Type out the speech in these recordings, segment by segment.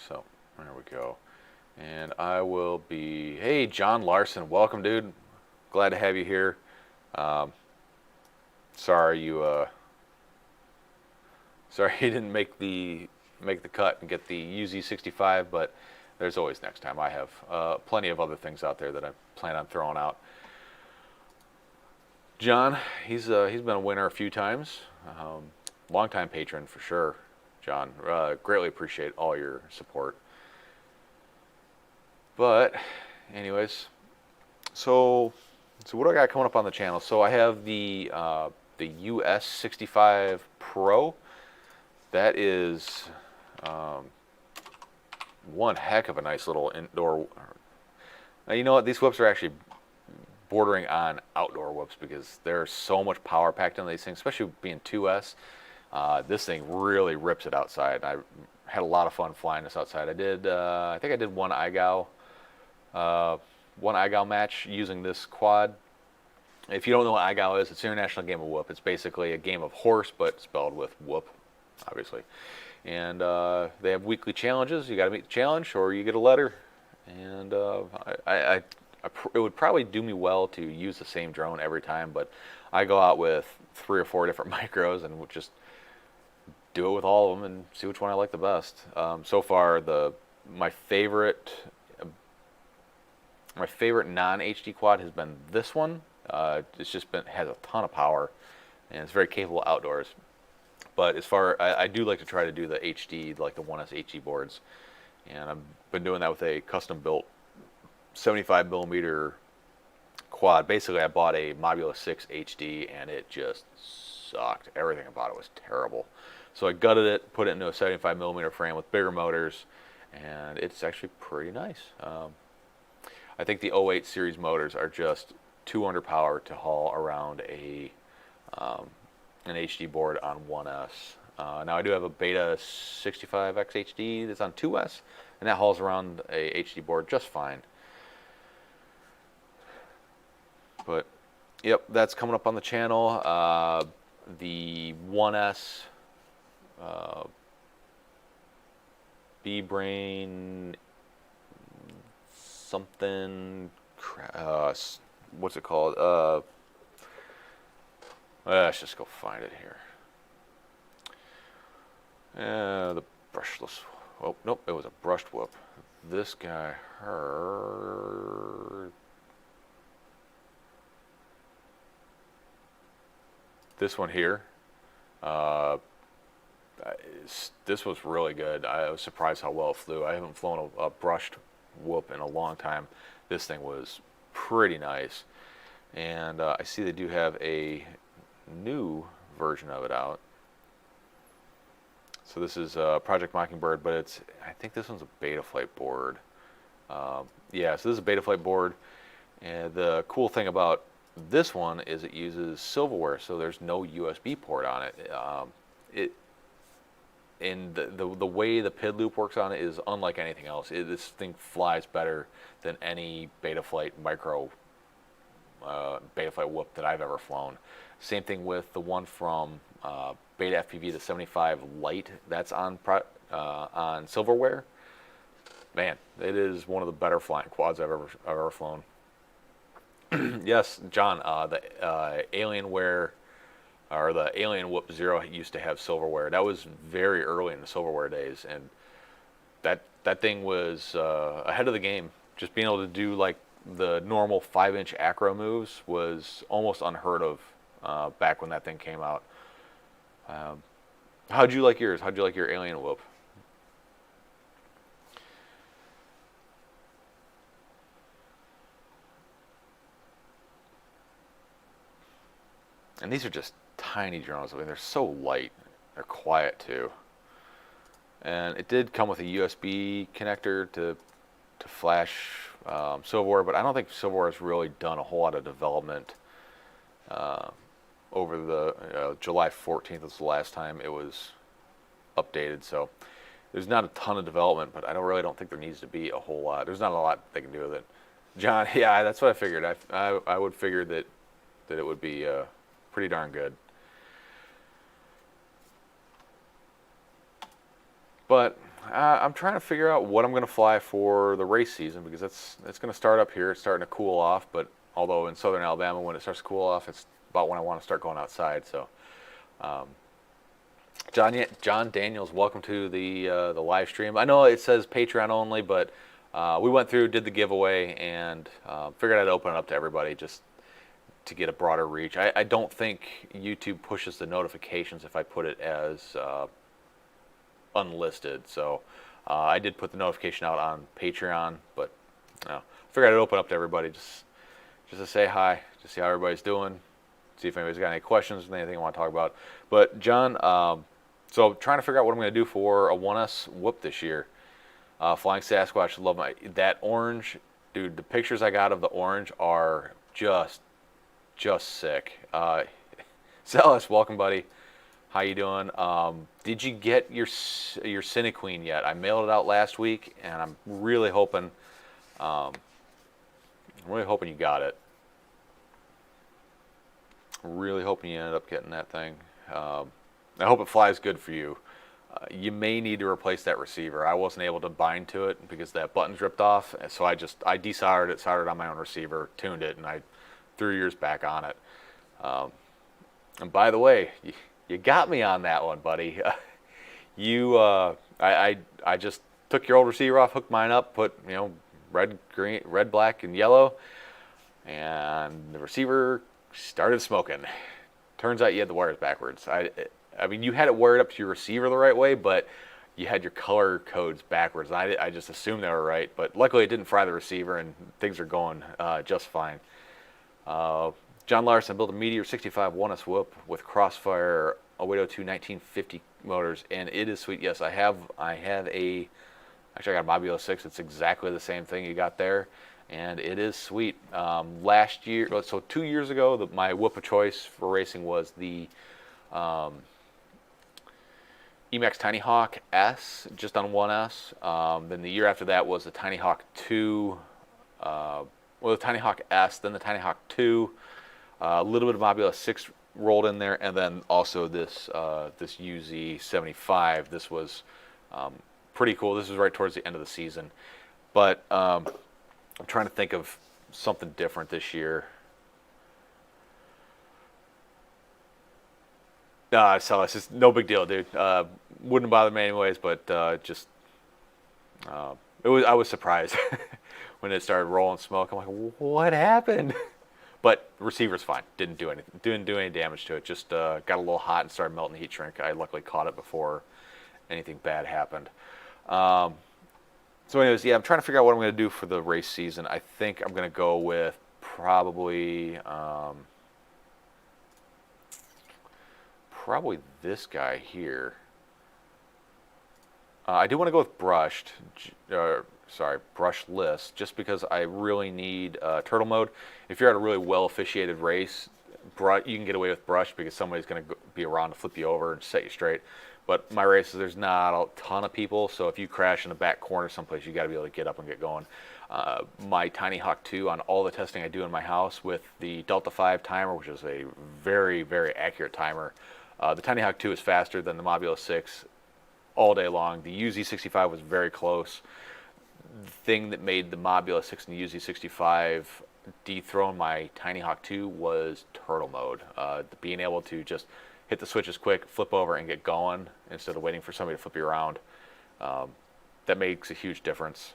So there we go. And I will be, hey, John Larson, welcome, dude. Glad to have you here. Um, sorry sorry you didn't make the cut and get the UZ65, but there's always next time. I have plenty of other things out there that I plan on throwing out. John, he's been a winner a few times. Longtime patron for sure. John, greatly appreciate all your support. But, anyways, so what do I got coming up on the channel? So I have the US65 Pro. That is one heck of a nice little indoor. Now, you know what? These whips are actually bordering on outdoor whoops because there's so much power packed into these things, especially being 2S. This thing really rips it outside. I had a lot of fun flying this outside. I think I did one IGAL match using this quad. If you don't know what IGAL is, it's International Game of Whoop. It's basically a game of horse, but spelled with whoop, obviously. And they have weekly challenges. You got to meet the challenge, or you get a letter. And it would probably do me well to use the same drone every time, but I go out with 3 or 4 different micros and just do it with all of them and see which one I like the best. So far, my favorite non-HD quad has been this one. It's just has a ton of power, and it's very capable outdoors. But I do like to try to do the HD, like the 1S HD boards, and I've been doing that with a custom-built 75mm quad. Basically, I bought a Mobula 6 HD, and it just sucked. Everything about it was terrible. So I gutted it, put it into a 75mm frame with bigger motors, and it's actually pretty nice. I think the 08 series motors are just too underpowered to haul around an HD board on 1S. Now I do have a Beta 65X HD that's on 2S, and that hauls around a HD board just fine. But yep, that's coming up on the channel. The 1S B-Brain something, what's it called? Let's just go find it here. The brushless. Oh, nope, it was a brushed whoop. This guy, this one here. This was really good. I was surprised how well it flew. I haven't flown a brushed whoop in a long time. This thing was pretty nice. And I see they do have a new version of it out. So this is Project Mockingbird, but I think this one's a Betaflight board. Yeah, so this is a Betaflight board. And the cool thing about this one is it uses silverware, so there's no USB port on it. And the way the PID loop works on it is unlike anything else. This thing flies better than any Betaflight Betaflight whoop that I've ever flown. Same thing with the one from Beta FPV, the 75 Lite. That's on silverware. Man, it is one of the better flying quads I've ever flown. Yes, John, the Alienware, or the Alien Whoop Zero used to have silverware. That was very early in the silverware days, and that thing was ahead of the game. Just being able to do like the normal 5-inch acro moves was almost unheard of back when that thing came out. How'd you like yours? How'd you like your Alien Whoop? And these are just tiny drones. I mean, they're so light. They're quiet too. And it did come with a USB connector to flash silverware, but I don't think silverware has really done a whole lot of development over the July 14th was the last time it was updated. So there's not a ton of development, but I really don't think there needs to be a whole lot. There's not a lot they can do with it. John, yeah, that's what I figured. I would figure that it would be pretty darn good. But I'm trying to figure out what I'm going to fly for the race season, because it's going to start up here. It's starting to cool off, but although in southern Alabama, when it starts to cool off, it's about when I want to start going outside. So, John Daniels, welcome to the live stream. I know it says Patreon only, but we went through, did the giveaway, and figured I'd open it up to everybody just to get a broader reach. I don't think YouTube pushes the notifications if I put it as unlisted. So I did put the notification out on Patreon, but figured I'd open up to everybody just to say hi, to see how everybody's doing, see if anybody's got any questions, anything I want to talk about. But John, so trying to figure out what I'm going to do for a 1S whoop this year. Flying Sasquatch, love that orange, dude. The pictures I got of the orange are just sick. Celis, welcome, buddy. How you doing? Did you get your Cinequeen yet? I mailed it out last week, and I'm really hoping you got it. Really hoping you ended up getting that thing. I hope it flies good for you. You may need to replace that receiver. I wasn't able to bind to it because that button's ripped off, so I desoldered it, soldered it on my own receiver, tuned it, and I threw yours back on it. And by the way, you got me on that one, buddy. I just took your old receiver off, hooked mine up, put red, black, and yellow, and the receiver started smoking. Turns out you had the wires backwards. I mean, you had it wired up to your receiver the right way, but you had your color codes backwards. I just assumed they were right, but luckily it didn't fry the receiver, and things are going just fine. John Larson built a Meteor 65 1S whoop with Crossfire 0802 1950 motors, and it is sweet. Yes, I have actually I got a Mobula 6. It's exactly the same thing you got there, and it is sweet. Last year, so 2 years ago, my whoop of choice for racing was the Emax Tiny Hawk S, just on 1S. Then the year after that was the Tiny Hawk 2, the Tiny Hawk S, then the Tiny Hawk 2, a little bit of Mobula 6 rolled in there, and then also this UZ75. This was pretty cool. This was right towards the end of the season. But I'm trying to think of something different this year. So it's just no big deal, dude. Wouldn't bother me anyways, but I was surprised when it started rolling smoke. I'm like, what happened? But the receiver's fine. Didn't do any damage to it. Just got a little hot and started melting the heat shrink. I luckily caught it before anything bad happened. So anyways, yeah, I'm trying to figure out what I'm going to do for the race season. I think I'm going to go with probably this guy here. I do want to go with brushless, just because I really need turtle mode. If you're at a really well officiated race, you can get away with brush because somebody's going to be around to flip you over and set you straight. But my races, there's not a ton of people, so if you crash in the back corner someplace, you got to be able to get up and get going. My Tiny Hawk 2, on all the testing I do in my house with the Delta 5 timer, which is a very, very accurate timer, the Tiny Hawk 2 is faster than the Mobula 6 all day long. The UZ65 was very close. The thing that made the Mobula 6 and the UZ65 dethrone my Tiny Hawk 2 was turtle mode. Being able to just hit the switches quick, flip over, and get going instead of waiting for somebody to flip you around. That makes a huge difference.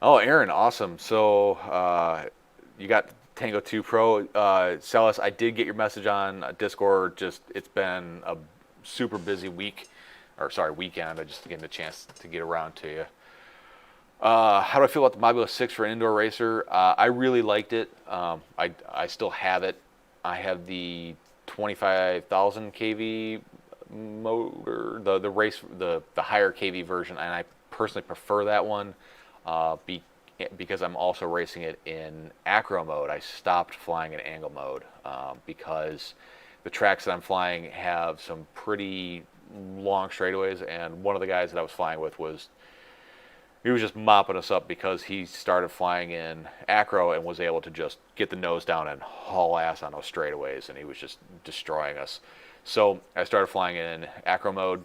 Oh, Aaron, awesome. So you got Tango 2 Pro. Celis, I did get your message on Discord. It's been a super busy weekend. I just getting a chance to get around to you. How do I feel about the Mobula 6 for an indoor racer? I really liked it. I still have it. I have the 25,000 kV motor, the higher kV version, and I personally prefer that one because I'm also racing it in acro mode. I stopped flying in angle mode because the tracks that I'm flying have some pretty long straightaways, and one of the guys that I was flying with was just mopping us up because he started flying in acro and was able to just get the nose down and haul ass on those straightaways, and he was just destroying us. So I started flying in acro mode,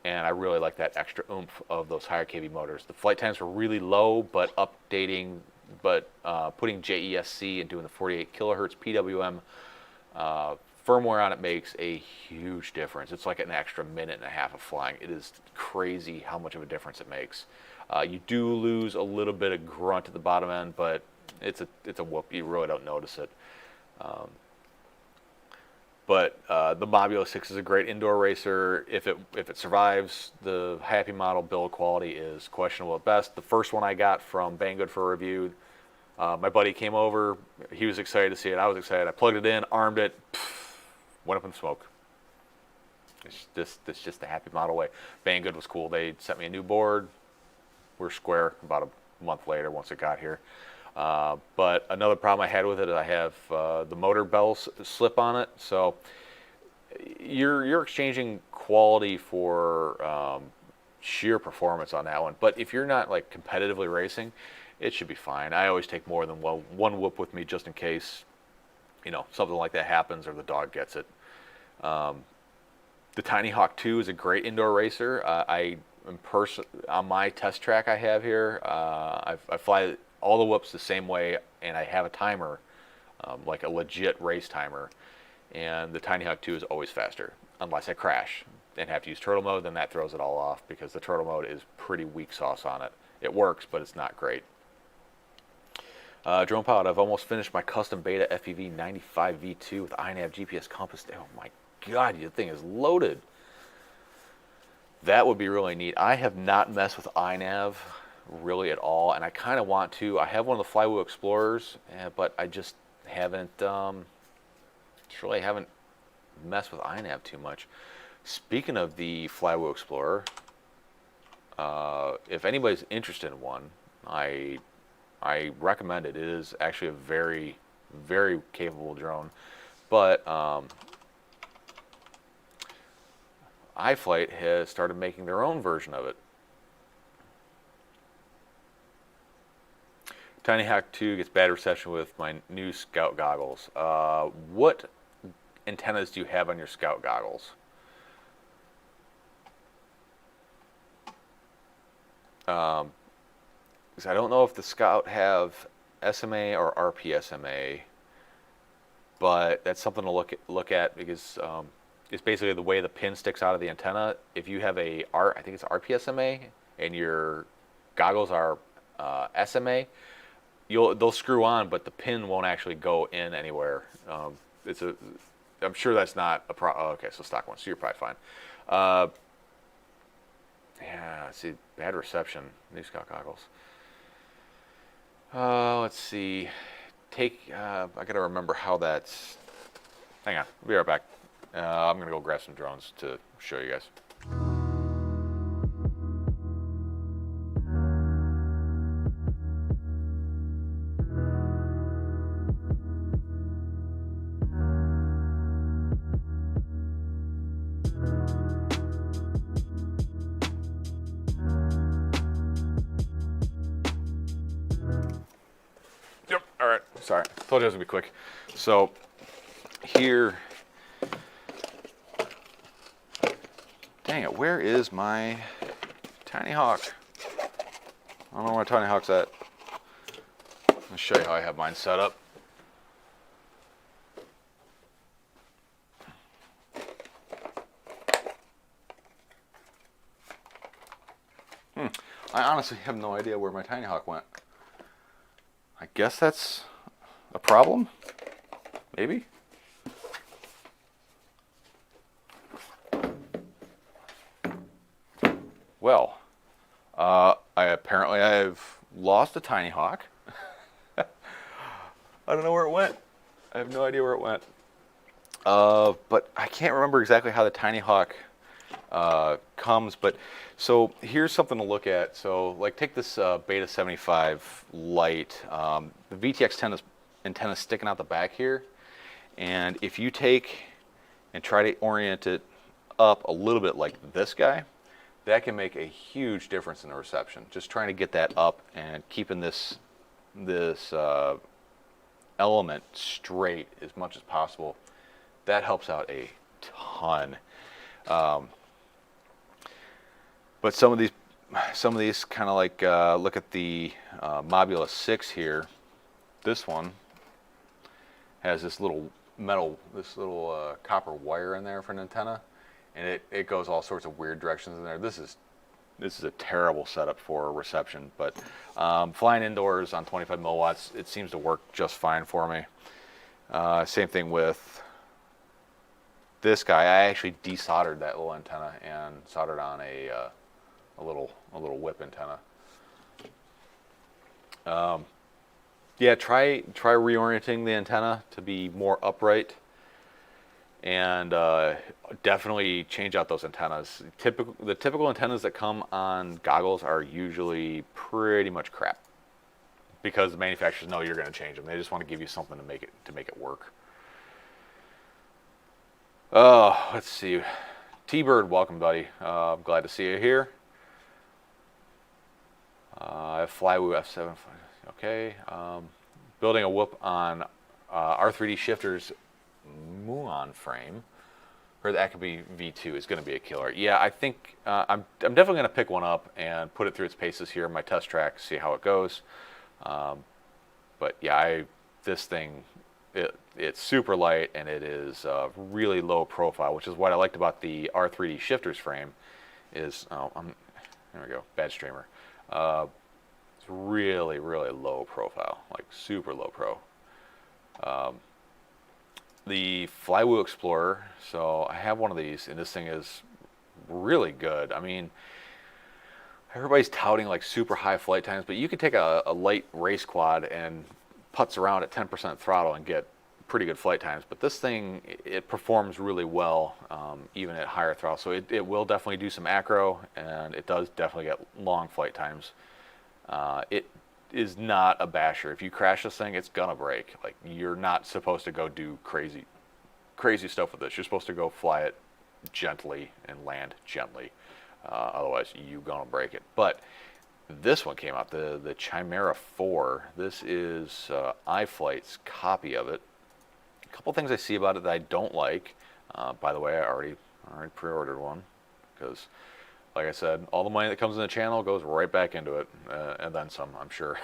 and I really like that extra oomph of those higher kV motors. The flight times were really low, but putting JESC and doing the 48 kilohertz PWM firmware on it makes a huge difference. It's like an extra minute and a half of flying. It is crazy how much of a difference it makes. You do lose a little bit of grunt at the bottom end, but it's a whoop. You really don't notice it. But the Mobula 6 is a great indoor racer. If it survives, the Happy model build quality is questionable at best. The first one I got from Banggood for a review, my buddy came over. He was excited to see it. I was excited. I plugged it in, armed it, went up in smoke. It's just the Happy model way. Banggood was cool. They sent me a new board. We're square about a month later once it got here. But another problem I had with it is I have the motor bells slip on it. So you're exchanging quality for sheer performance on that one. But if you're not like competitively racing, it should be fine. I always take more than one whoop with me just in case, you know, something like that happens or the dog gets it. The Tiny Hawk 2 is a great indoor racer. On my test track I have here, I fly all the whoops the same way, and I have a timer, like a legit race timer, and the Tiny Hawk 2 is always faster, unless I crash and have to use turtle mode. Then that throws it all off because the turtle mode is pretty weak sauce on it. It works, but it's not great. Drone pilot, I've almost finished my custom beta FPV 95 V2 with iNav GPS compass. Oh my God, your thing is loaded. That would be really neat. I have not messed with iNav really at all, and I kind of want to. I have one of the Flywheel Explorers, but I just haven't messed with iNav too much. Speaking of the Flywheel Explorer, if anybody's interested in one, I recommend it. It is actually a very, very capable drone, but Iflight has started making their own version of it. Tiny Hawk 2 gets bad reception with my new Scout goggles. What antennas do you have on your Scout goggles? Because I don't know if the Scout have SMA or RPSMA, but that's something to look at because it's basically the way the pin sticks out of the antenna. If you have I think it's RPSMA, and your goggles are SMA, they'll screw on, but the pin won't actually go in anywhere. I'm sure that's not a problem. Oh, okay, so stock one, so you're probably fine. Yeah, see, bad reception. New Scout goggles. Let's see. I gotta remember how that's. Hang on, I'll be right back. I'm gonna go grab some drones to show you guys. Yep, all right, sorry. Told you it was gonna be quick. So here, dang it, where is my Tiny Hawk? I don't know where my Tiny Hawk's at. I'll show you how I have mine set up. I honestly have no idea where my Tiny Hawk went. I guess that's a problem? Maybe? Well, I've lost a Tiny Hawk. I don't know where it went. I have no idea where it went. But I can't remember exactly how the Tiny Hawk comes. But so here's something to look at. So like take this Beta 75 Lite. The VTX antenna sticking out the back here. And if you take and try to orient it up a little bit like this guy, that can make a huge difference in the reception. Just trying to get that up and keeping this element straight as much as possible. That helps out a ton. But some of these kind of like, look at the Mobula 6 here. This one has this little copper wire in there for an antenna, and it goes all sorts of weird directions in there. This is a terrible setup for reception, but flying indoors on 25 milliwatts, it seems to work just fine for me. Same thing with this guy. I actually desoldered that little antenna and soldered on a little whip antenna. Yeah, try reorienting the antenna to be more upright, and definitely change out those antennas. The typical antennas that come on goggles are usually pretty much crap, because the manufacturers know you're going to change them. They just want to give you something to make it work. Oh, let's see. TBird, welcome, buddy. I'm glad to see you here. I have Flywheel F7. Okay. Building a whoop on R3D Shifter's Muon frame, or the Acme V2 is going to be a killer. Yeah, I think I'm definitely going to pick one up and put it through its paces here in my test track, see how it goes. But yeah, this thing, it's super light, and it is really low profile, which is what I liked about the R3D Shifter's frame. Is there we go, bad streamer. It's really low profile, like super low pro. The Flywheel Explorer, so I have one of these, and this thing is really good. I mean, everybody's touting like super high flight times, but you could take a light race quad and putz around at 10% throttle and get pretty good flight times. But this thing, it performs really well, even at higher throttle. So it will definitely do some acro, and it does definitely get long flight times. It is not a basher. If you crash this thing, it's gonna break. Like, you're not supposed to go do crazy stuff with this. You're supposed to go fly it gently and land gently. Otherwise, you're gonna break it. But this one came out, the Chimera 4. This is Iflight's copy of it. A couple things I see about it that I don't like. By the way, I already pre-ordered one, because, like I said, all the money that comes in the channel goes right back into it, and then some, I'm sure.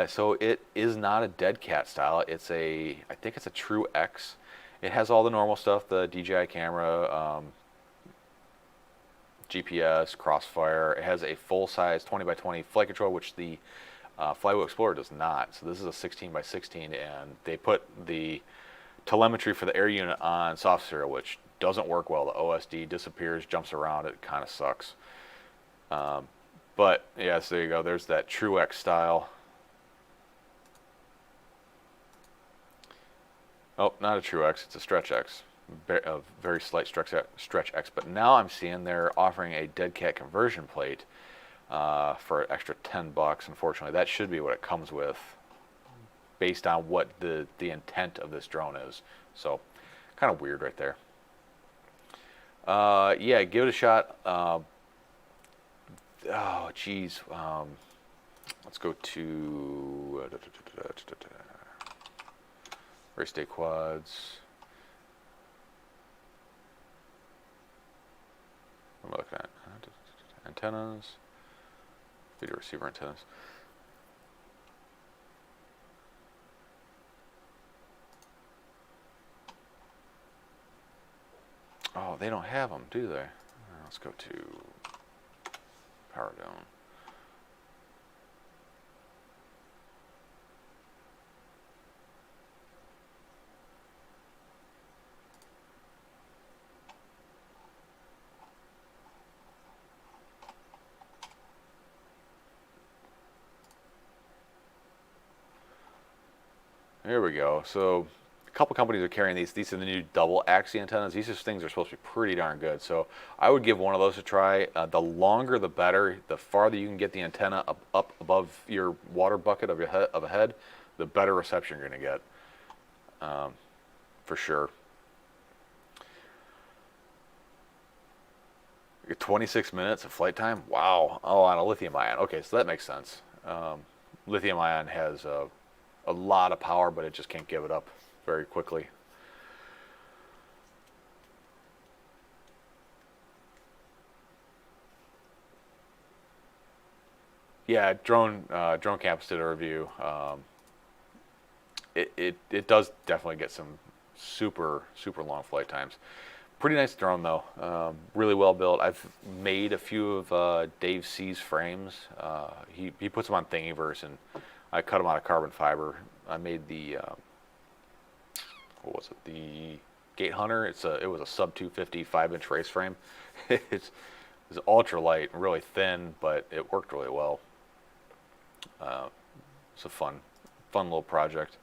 So it is not a dead cat style. I think it's a True X. It has all the normal stuff, the DJI camera, GPS, Crossfire. It has a full-size 20x20 flight controller, which the Flywheel Explorer does not. So this is a 16x16, and they put the telemetry for the air unit on soft serial, which doesn't work well. The OSD disappears, jumps around. It kind of sucks. But yeah, so there you go. There's that True X style. Oh, not a True X. It's a Stretch X. A very slight Stretch X. But now I'm seeing they're offering a dead cat conversion plate for an extra $10. Unfortunately, that should be what it comes with, based on what the intent of this drone is. So, kind of weird right there. Yeah, give it a shot. Oh, geez. Let's go to race day quads. What am I looking at? Antennas. Video receiver antennas. Oh, they don't have them, do they? Let's go to power down. There we go. So a couple companies are carrying these. These are the new double axis antennas. These things are supposed to be pretty darn good. So I would give one of those a try. The longer, the better. The farther you can get the antenna up above your water bucket of a head, the better reception you're going to get, for sure. 26 minutes of flight time. Wow. Oh, on a lithium ion. Okay, so that makes sense. Lithium ion has a lot of power, but it just can't give it up very quickly. Yeah, drone campus did a review. It does definitely get some super long flight times. Pretty nice drone though, really well built. I've made a few of Dave C's frames. He puts them on Thingiverse, and I cut them out of carbon fiber. I made the what was it? The Gate Hunter. It was a sub 250 5-inch race frame. It's ultra light, really thin, but it worked really well. It's a fun little project.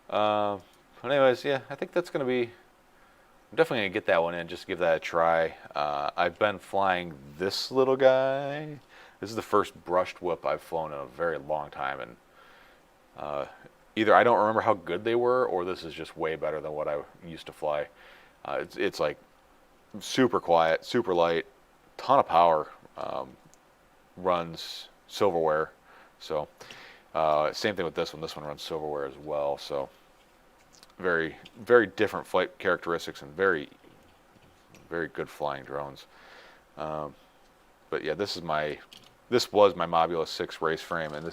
But anyways, yeah, I think that's gonna be. I'm definitely gonna get that one in, just give that a try. I've been flying this little guy. This is the first brushed whoop I've flown in a very long time, and either I don't remember how good they were, or this is just way better than what I used to fly. It's like super quiet, super light, ton of power, runs silverware. So same thing with this one. This one runs silverware as well. So very different flight characteristics and very good flying drones. But yeah, this was my Mobula 6 race frame, and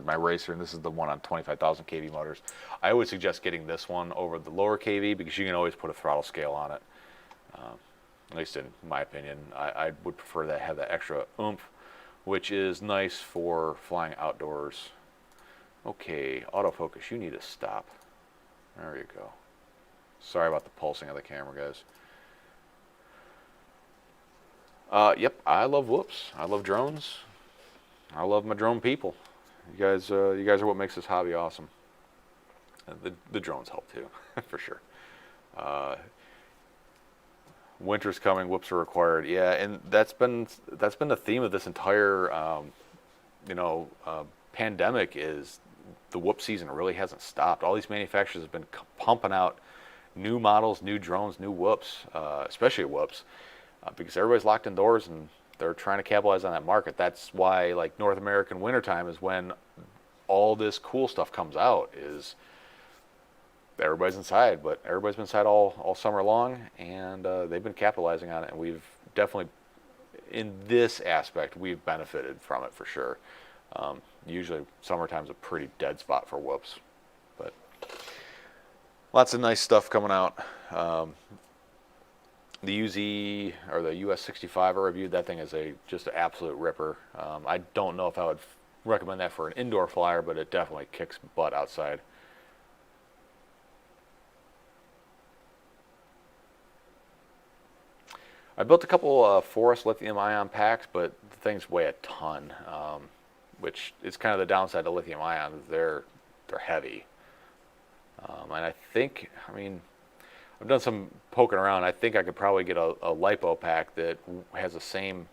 my racer, and this is the one on 25,000 kV motors. I would suggest getting this one over the lower kV because you can always put a throttle scale on it. At least in my opinion, I would prefer that have that extra oomph, which is nice for flying outdoors. Okay, autofocus, you need to stop. There you go. Sorry about the pulsing of the camera, guys. Yep, I love whoops. I love drones. I love my drone people. You guys are what makes this hobby awesome. The drones help too, for sure. Winter's coming. Whoops are required. Yeah, and that's been the theme of this entire pandemic. Is the whoop season really hasn't stopped. All these manufacturers have been pumping out new models, new drones, new whoops, especially whoops, because everybody's locked indoors and they're trying to capitalize on that market. That's why, like, North American wintertime is when all this cool stuff comes out. Is everybody's inside, but everybody's been inside all summer long, and they've been capitalizing on it. And we've definitely, in this aspect, we've benefited from it for sure. Usually summertime's a pretty dead spot for whoops, but lots of nice stuff coming out. The UZ or the US 65 I reviewed, that thing is just an absolute ripper. I don't know if I would recommend that for an indoor flyer, but it definitely kicks butt outside. I built a couple Forest lithium-ion packs, but the things weigh a ton, which is kind of the downside to lithium-ion. They're heavy, and I mean, I've done some poking around. I think I could probably get a LiPo pack that has the same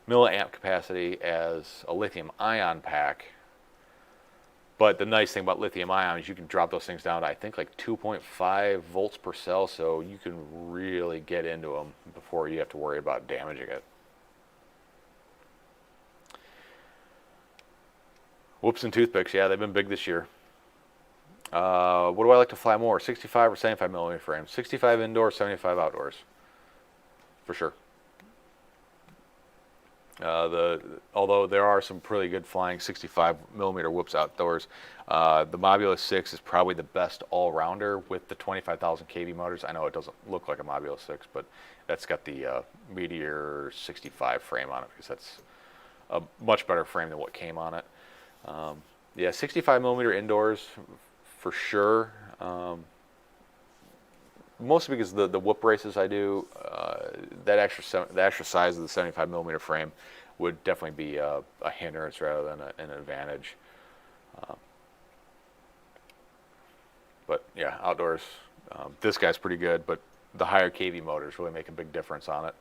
milliamp capacity as a lithium-ion pack. But the nice thing about lithium-ion is you can drop those things down to, I think, like 2.5 volts per cell, so you can really get into them before you have to worry about damaging it. Whoops and toothpicks, yeah, they've been big this year. What do I like to fly more, 65 or 75 millimeter frames? 65 indoors, 75 outdoors, for sure. Although there are some pretty good flying 65 millimeter whoops outdoors, the Mobula 6 is probably the best all-rounder with the 25,000 kV motors. I know it doesn't look like a Mobula 6, but that's got the Meteor 65 frame on it, because that's a much better frame than what came on it. Yeah, 65 millimeter indoors for sure. Mostly because the whoop races I do, the extra size of the 75 millimeter frame would definitely be a hindrance rather than an advantage. But yeah, outdoors, this guy's pretty good, but the higher kV motors really make a big difference on it.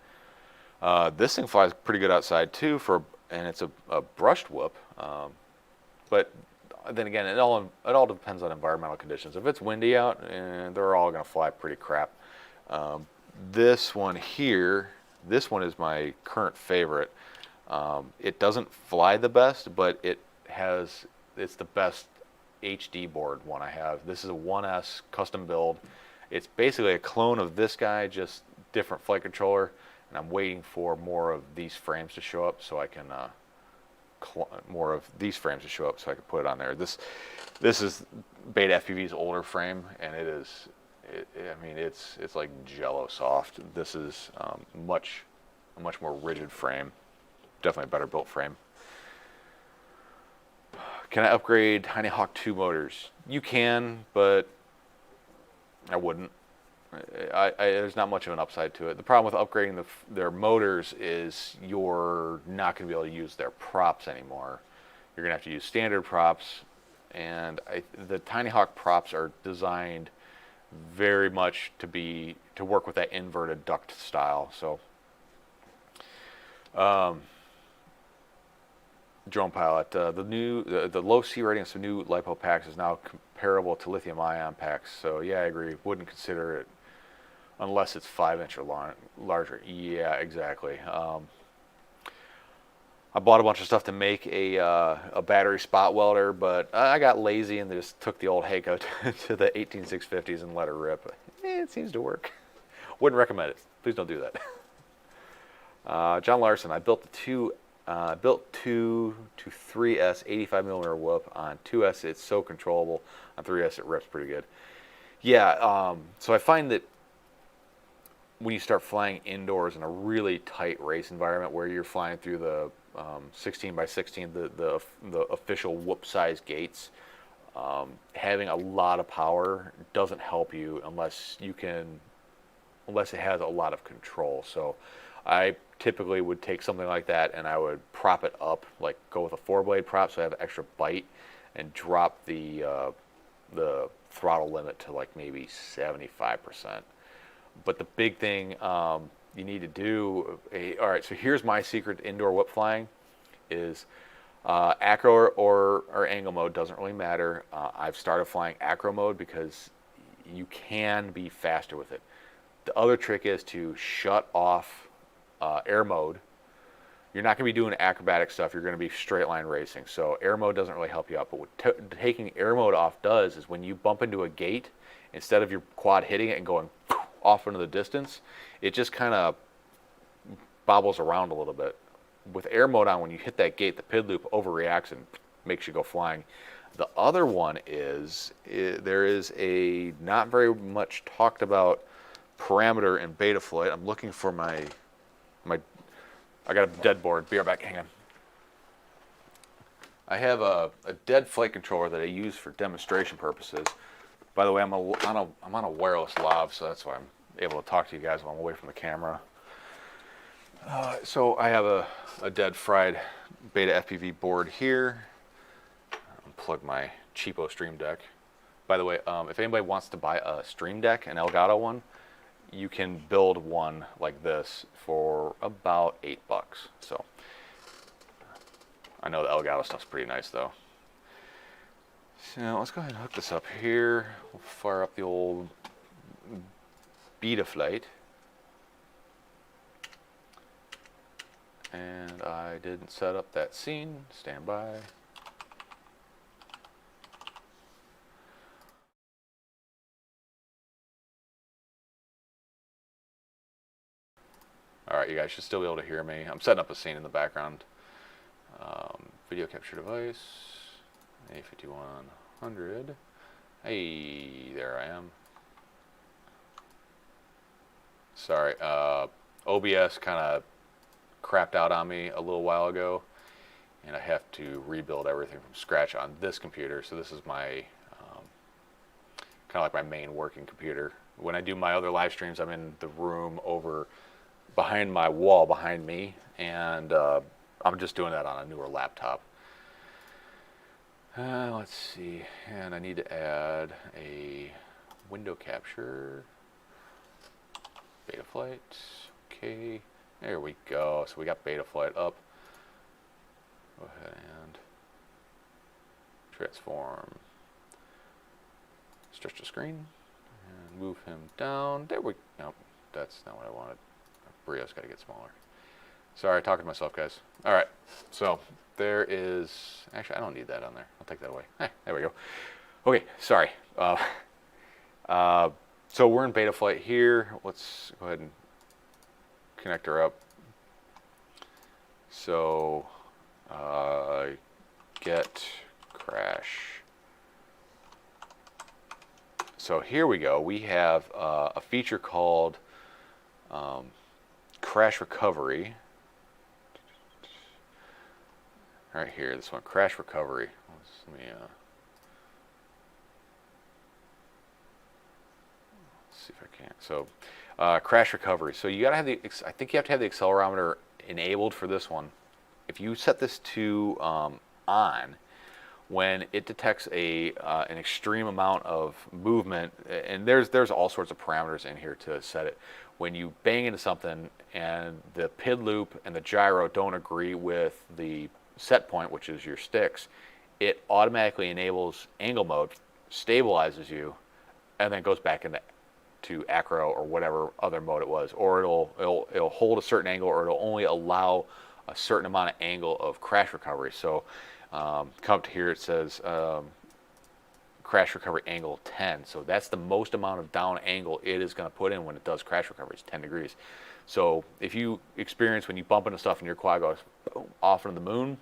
This thing flies pretty good outside too, and it's a brushed whoop. But then again, it all depends on environmental conditions. If it's windy out, they're all going to fly pretty crap. This one here, this one is my current favorite. It doesn't fly the best, but it's the best HD board one I have. This is a 1S custom build. It's basically a clone of this guy, just different flight controller. And I'm waiting for more of these frames to show up so I can more of these frames to show up so I could put it on there. This is Beta FPV's older frame, and it is, I mean, it's like Jello soft. This is a much more rigid frame, definitely a better built frame. Can I upgrade Tiny Hawk 2 motors? You can, but I wouldn't. There's not much of an upside to it. The problem with upgrading their motors is you're not going to be able to use their props anymore. You're going to have to use standard props, and the Tiny Hawk props are designed very much to work with that inverted duct style. So, Drone Pilot, the low C rating of some new LiPo packs is now comparable to lithium ion packs. So yeah, I agree. Wouldn't consider it unless it's 5-inch or larger. Yeah, exactly. I bought a bunch of stuff to make a battery spot welder, but I got lazy and just took the old Heiko to the 18650s and let her rip. It seems to work. Wouldn't recommend it. Please don't do that. John Larson, I built two to 3S 85mm whoop. On 2S it's so controllable. On 3S it rips pretty good. Yeah, so I find that when you start flying indoors in a really tight race environment where you're flying through the 16 by 16, the official whoop size gates, having a lot of power doesn't help you unless it has a lot of control. So I typically would take something like that and I would prop it up, like go with a 4-blade prop so I have extra bite, and drop the throttle limit to like maybe 75%. But the big thing you need to do, all right, so here's my secret to indoor whoop flying is acro or angle mode doesn't really matter. I've started flying acro mode because you can be faster with it. The other trick is to shut off air mode. You're not going to be doing acrobatic stuff. You're going to be straight line racing. So air mode doesn't really help you out. But what taking air mode off does is when you bump into a gate, instead of your quad hitting it and going off into the distance, it just kind of bobbles around a little bit. With air mode on, when you hit that gate, the PID loop overreacts and makes you go flying. The other one is there is a not very much talked about parameter in Betaflight. I'm looking for my I got a dead board. Be right back. Hang on. I have a dead flight controller that I use for demonstration purposes. By the way, I'm on a wireless lav, so that's why I'm able to talk to you guys while I'm away from the camera. So I have a dead fried Beta FPV board here. Unplug my cheapo Stream Deck. By the way, if anybody wants to buy a Stream Deck, an Elgato one, you can build one like this for about $8. So I know the Elgato stuff's pretty nice though. So let's go ahead and hook this up here. We'll fire up the old Betaflight. And I didn't set up that scene. Stand by. Alright, you guys should still be able to hear me. I'm setting up a scene in the background. Video capture device. A5100. Hey, there I am. Sorry, OBS kind of crapped out on me a little while ago, and I have to rebuild everything from scratch on this computer. So this is my kind of like my main working computer. When I do my other live streams, I'm in the room over behind my wall behind me, and I'm just doing that on a newer laptop. Let's see, and I need to add a window capture. Betaflight, okay, there we go. So we got Betaflight up. Go ahead and transform, stretch the screen, and move him down. There we go. Nope, that's not what I wanted. Brio's got to get smaller. Sorry, talking to myself, guys. All right, so there is, actually, I don't need that on there. I'll take that away. There we go. Okay, sorry. So we're in Betaflight here. Let's go ahead and connect her up. So Get crash. So here we go. We have a feature called crash recovery. Right here, this one, crash recovery. Let me see if I can. So, crash recovery. So you gotta have the. I think you have to have the accelerometer enabled for this one. If you set this to on, when it detects an extreme amount of movement, and there's all sorts of parameters in here to set it. When you bang into something and the PID loop and the gyro don't agree with the set point, which is your sticks, it automatically enables angle mode, stabilizes you, and then goes back into acro or whatever other mode it was, or it'll hold a certain angle, or it'll only allow a certain amount of angle of crash recovery. So come up to here, it says crash recovery angle 10. So that's the most amount of down angle it is going to put in when it does crash recovery. It's 10 degrees. So if you experience when you bump into stuff and your quad goes off into the moon,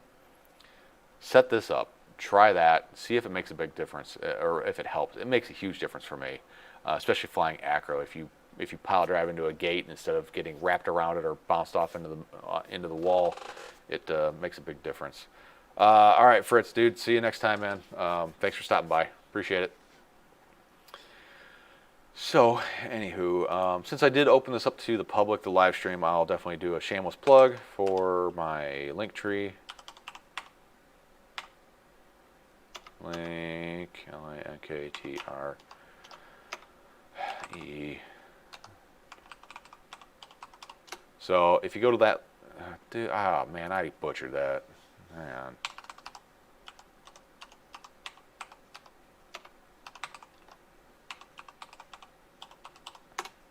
set this up, try that, see if it makes a big difference, or if it helps. It makes a huge difference for me, especially flying acro. If you pile drive into a gate instead of getting wrapped around it or bounced off into the wall, it makes a big difference. All right, Fritz, dude. See you next time, man. Thanks for stopping by. Appreciate it. So, anywho, since I did open this up to the public, the live stream, I'll definitely do a shameless plug for my link tree. Link, LINKTRE. So if you go to that, dude, oh man, I butchered that. Hang on.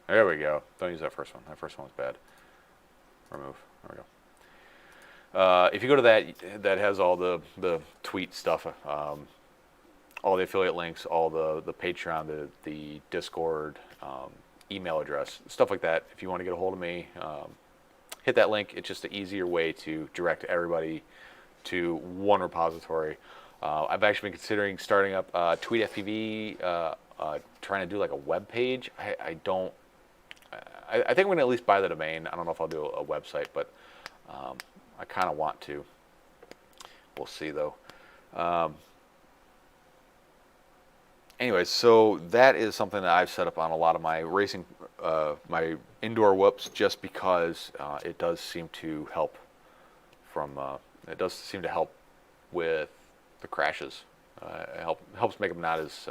There we go. Don't use that first one. That first one was bad. Remove. There we go. If you go to that has all the tweet stuff, all the affiliate links, all the Patreon, the Discord, email address, stuff like that. If you want to get a hold of me, hit that link. It's just an easier way to direct everybody to one repository. I've actually been considering starting up Tweet FPV, trying to do like a web page. I think I'm going to at least buy the domain. I don't know if I'll do a website, but I kind of want to. We'll see though. Anyways, so that is something that I've set up on a lot of my racing, my indoor whoops, just because it does seem to help it does seem to help with the crashes. It helps make them not as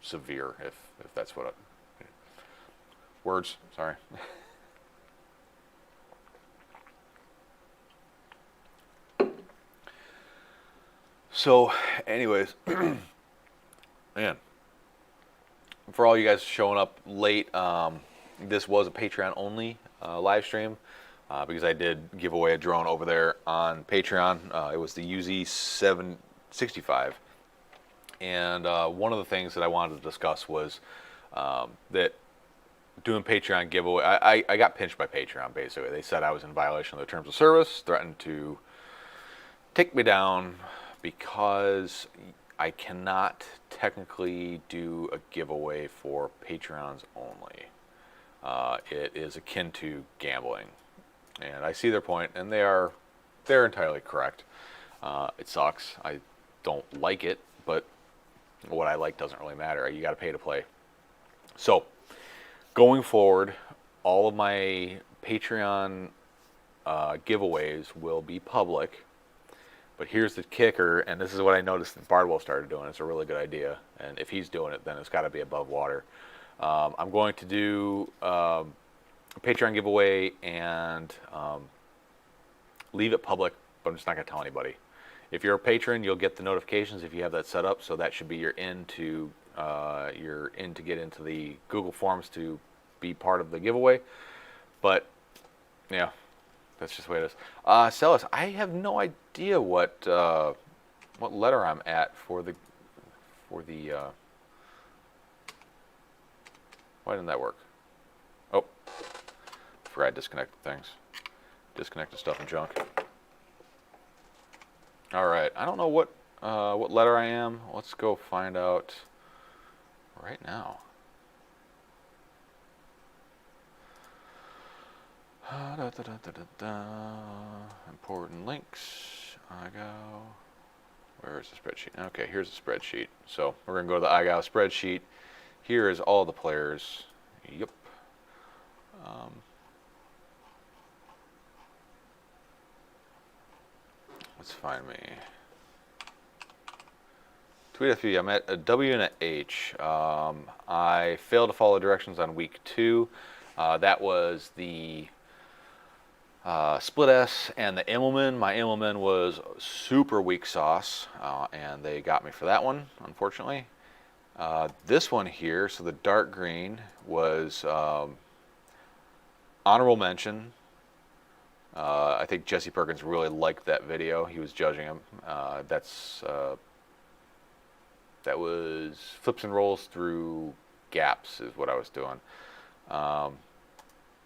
severe, if that's what words, sorry. So, anyways, man, for all you guys showing up late, this was a Patreon only live stream because I did give away a drone over there on Patreon. It was the UZ765, and one of the things that I wanted to discuss was that doing Patreon giveaway, I got pinched by Patreon basically. They said I was in violation of their terms of service, threatened to take me down because I cannot technically do a giveaway for Patreons only. It is akin to gambling, and I see their point, and they're entirely correct. It sucks. I don't like it, but what I like doesn't really matter. You got to pay to play. So, going forward, all of my Patreon giveaways will be public. But here's the kicker, and this is what I noticed that Bardwell started doing. It's a really good idea, and if he's doing it, then it's got to be above water. I'm going to do a Patreon giveaway and leave it public, but I'm just not going to tell anybody. If you're a patron, you'll get the notifications if you have that set up, so that should be your in to get into the Google Forms to be part of the giveaway. But yeah, that's just the way it is. Celis, I have no idea what letter I'm at for the why didn't that work? Oh, forgot I disconnected things. Disconnected stuff and junk. All right, I don't know what letter I am. Let's go find out right now. Important links. IGO. Where is the spreadsheet? Okay, here's the spreadsheet. So we're going to go to the IGO spreadsheet. Here is all the players. Yep. Let's find me. Tweet FB, I'm at a W and a H. I failed to follow directions on week 2. That was the Split S and the Immelman. My Immelman was super weak sauce, and they got me for that one, unfortunately. This one here, so the dark green, was honorable mention. I think Jesse Perkins really liked that video. He was judging him. That was flips and rolls through gaps is what I was doing.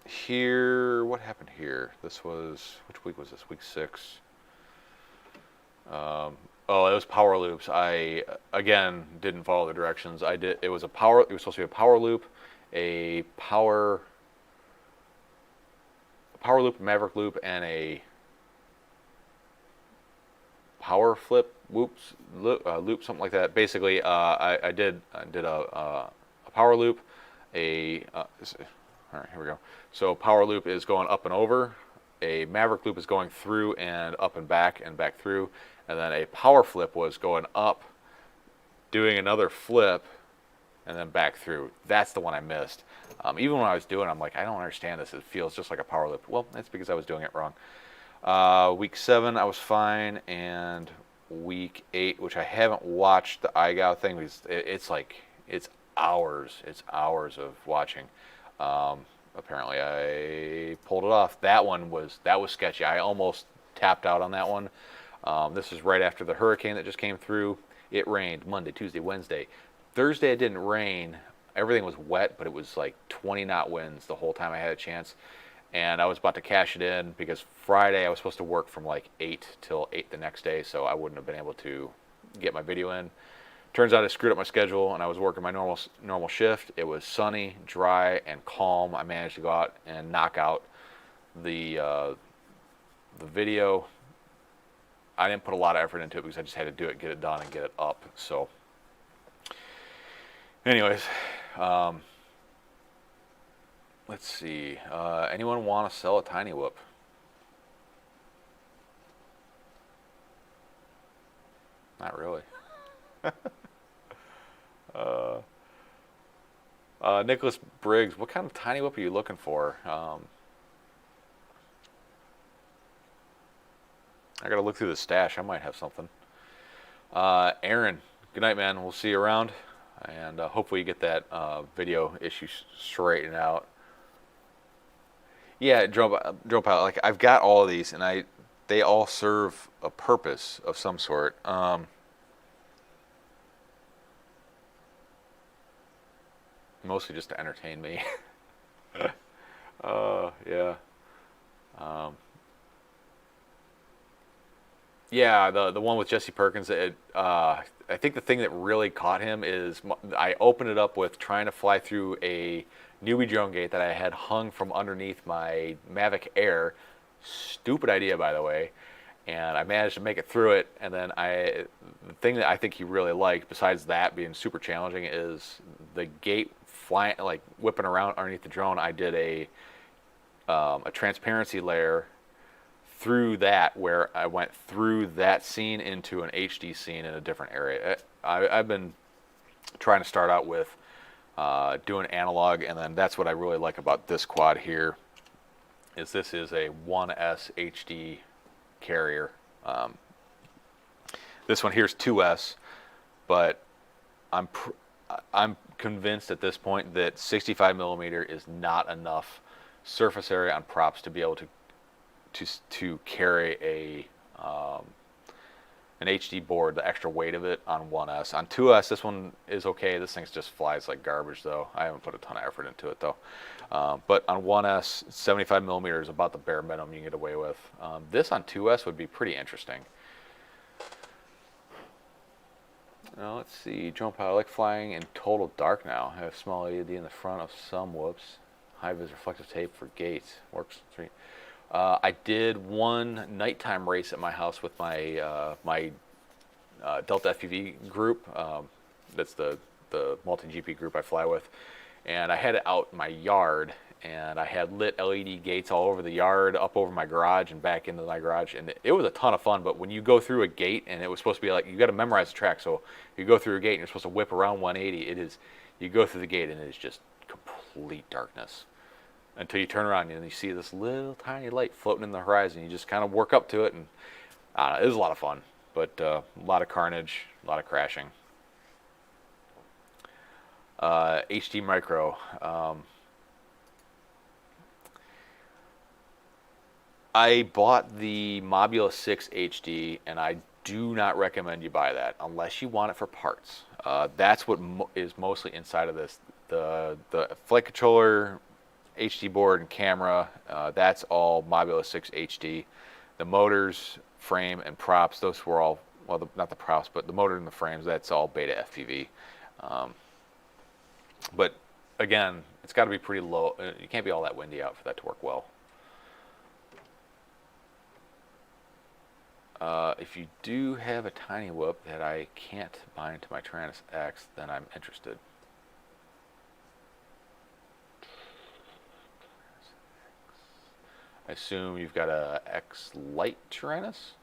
Here, what happened here? This was, which week was this? Week 6. Oh, it was power loops. I again didn't follow the directions. It was supposed to be a power loop, a power loop, maverick loop, and a power flip loop, something like that. Basically, I did a power loop, all right, here we go. So power loop is going up and over, a maverick loop is going through and up and back through, and then a power flip was going up, doing another flip, and then back through. That's the one I missed. Even when I was doing it, I'm like, I don't understand this. It feels just like a power loop. Well, that's because I was doing it wrong. Week 7, I was fine, and week 8, which I haven't watched the iGow thing, because it's hours of watching. Apparently, I pulled it off. That was sketchy. I almost tapped out on that one. This is right after the hurricane that just came through. It rained Monday, Tuesday, Wednesday. Thursday it didn't rain. Everything was wet, but it was like 20 knot winds the whole time I had a chance. And I was about to cash it in because Friday I was supposed to work from like 8 till 8 the next day, so I wouldn't have been able to get my video in. Turns out I screwed up my schedule, and I was working my normal shift. It was sunny, dry, and calm. I managed to go out and knock out the video. I didn't put a lot of effort into it because I just had to do it, get it done, and get it up. So, anyways, let's see. Anyone want to sell a tiny whoop? Not really. Nicholas Briggs, what kind of tiny whip are you looking for? I gotta look through the stash. I might have something. Aaron, good night, man. We'll see you around, and hopefully you get that video issue straightened out. Yeah, drone pilot. Like, I've got all of these, and they all serve a purpose of some sort. Mostly just to entertain me. Yeah. Yeah, the one with Jesse Perkins. I think the thing that really caught him is I opened it up with trying to fly through a newbie drone gate that I had hung from underneath my Mavic Air. Stupid idea, by the way. And I managed to make it through it. And then the thing that I think he really liked, besides that being super challenging, is the gate flying, like whipping around underneath the drone. I did a transparency layer through that, where I went through that scene into an HD scene in a different area. I've been trying to start out with doing analog, and then that's what I really like about this quad here, is this is a 1S HD carrier. This one here's 2S, but I'm convinced at this point that 65 millimeter is not enough surface area on props to be able to carry an HD board, the extra weight of it on 1S. On 2S, this one is okay. This thing just flies like garbage, though. I haven't put a ton of effort into it, though. But on 1S, 75 millimeter is about the bare minimum you can get away with. This on 2S would be pretty interesting. Let's see. Drone pilot. I like flying in total dark now. I have small LED in the front of some whoops. High vis reflective tape for gates. Works. I did one nighttime race at my house with my Delta FPV group. That's the multi-GP group I fly with. And I had it out in my yard, and I had lit LED gates all over the yard, up over my garage and back into my garage. And it was a ton of fun, but when you go through a gate, and it was supposed to be like, you got to memorize the track. So you go through a gate and you're supposed to whip around 180. You go through the gate and it is just complete darkness until you turn around and you see this little tiny light floating in the horizon. You just kind of work up to it, and it was a lot of fun, but a lot of carnage, a lot of crashing. HD micro. I bought the Mobula 6 HD, and I do not recommend you buy that unless you want it for parts. That's what is mostly inside of this. The flight controller, HD board, and camera, that's all Mobula 6 HD. The motors, frame, and props, those were all, well, not the props, but the motor and the frames, that's all Beta FPV. But again, it's got to be pretty low. You can't be all that windy out for that to work well. If you do have a tiny whoop that I can't bind to my Tyrannus X, then I'm interested. I assume you've got a X-Lite Tyrannus.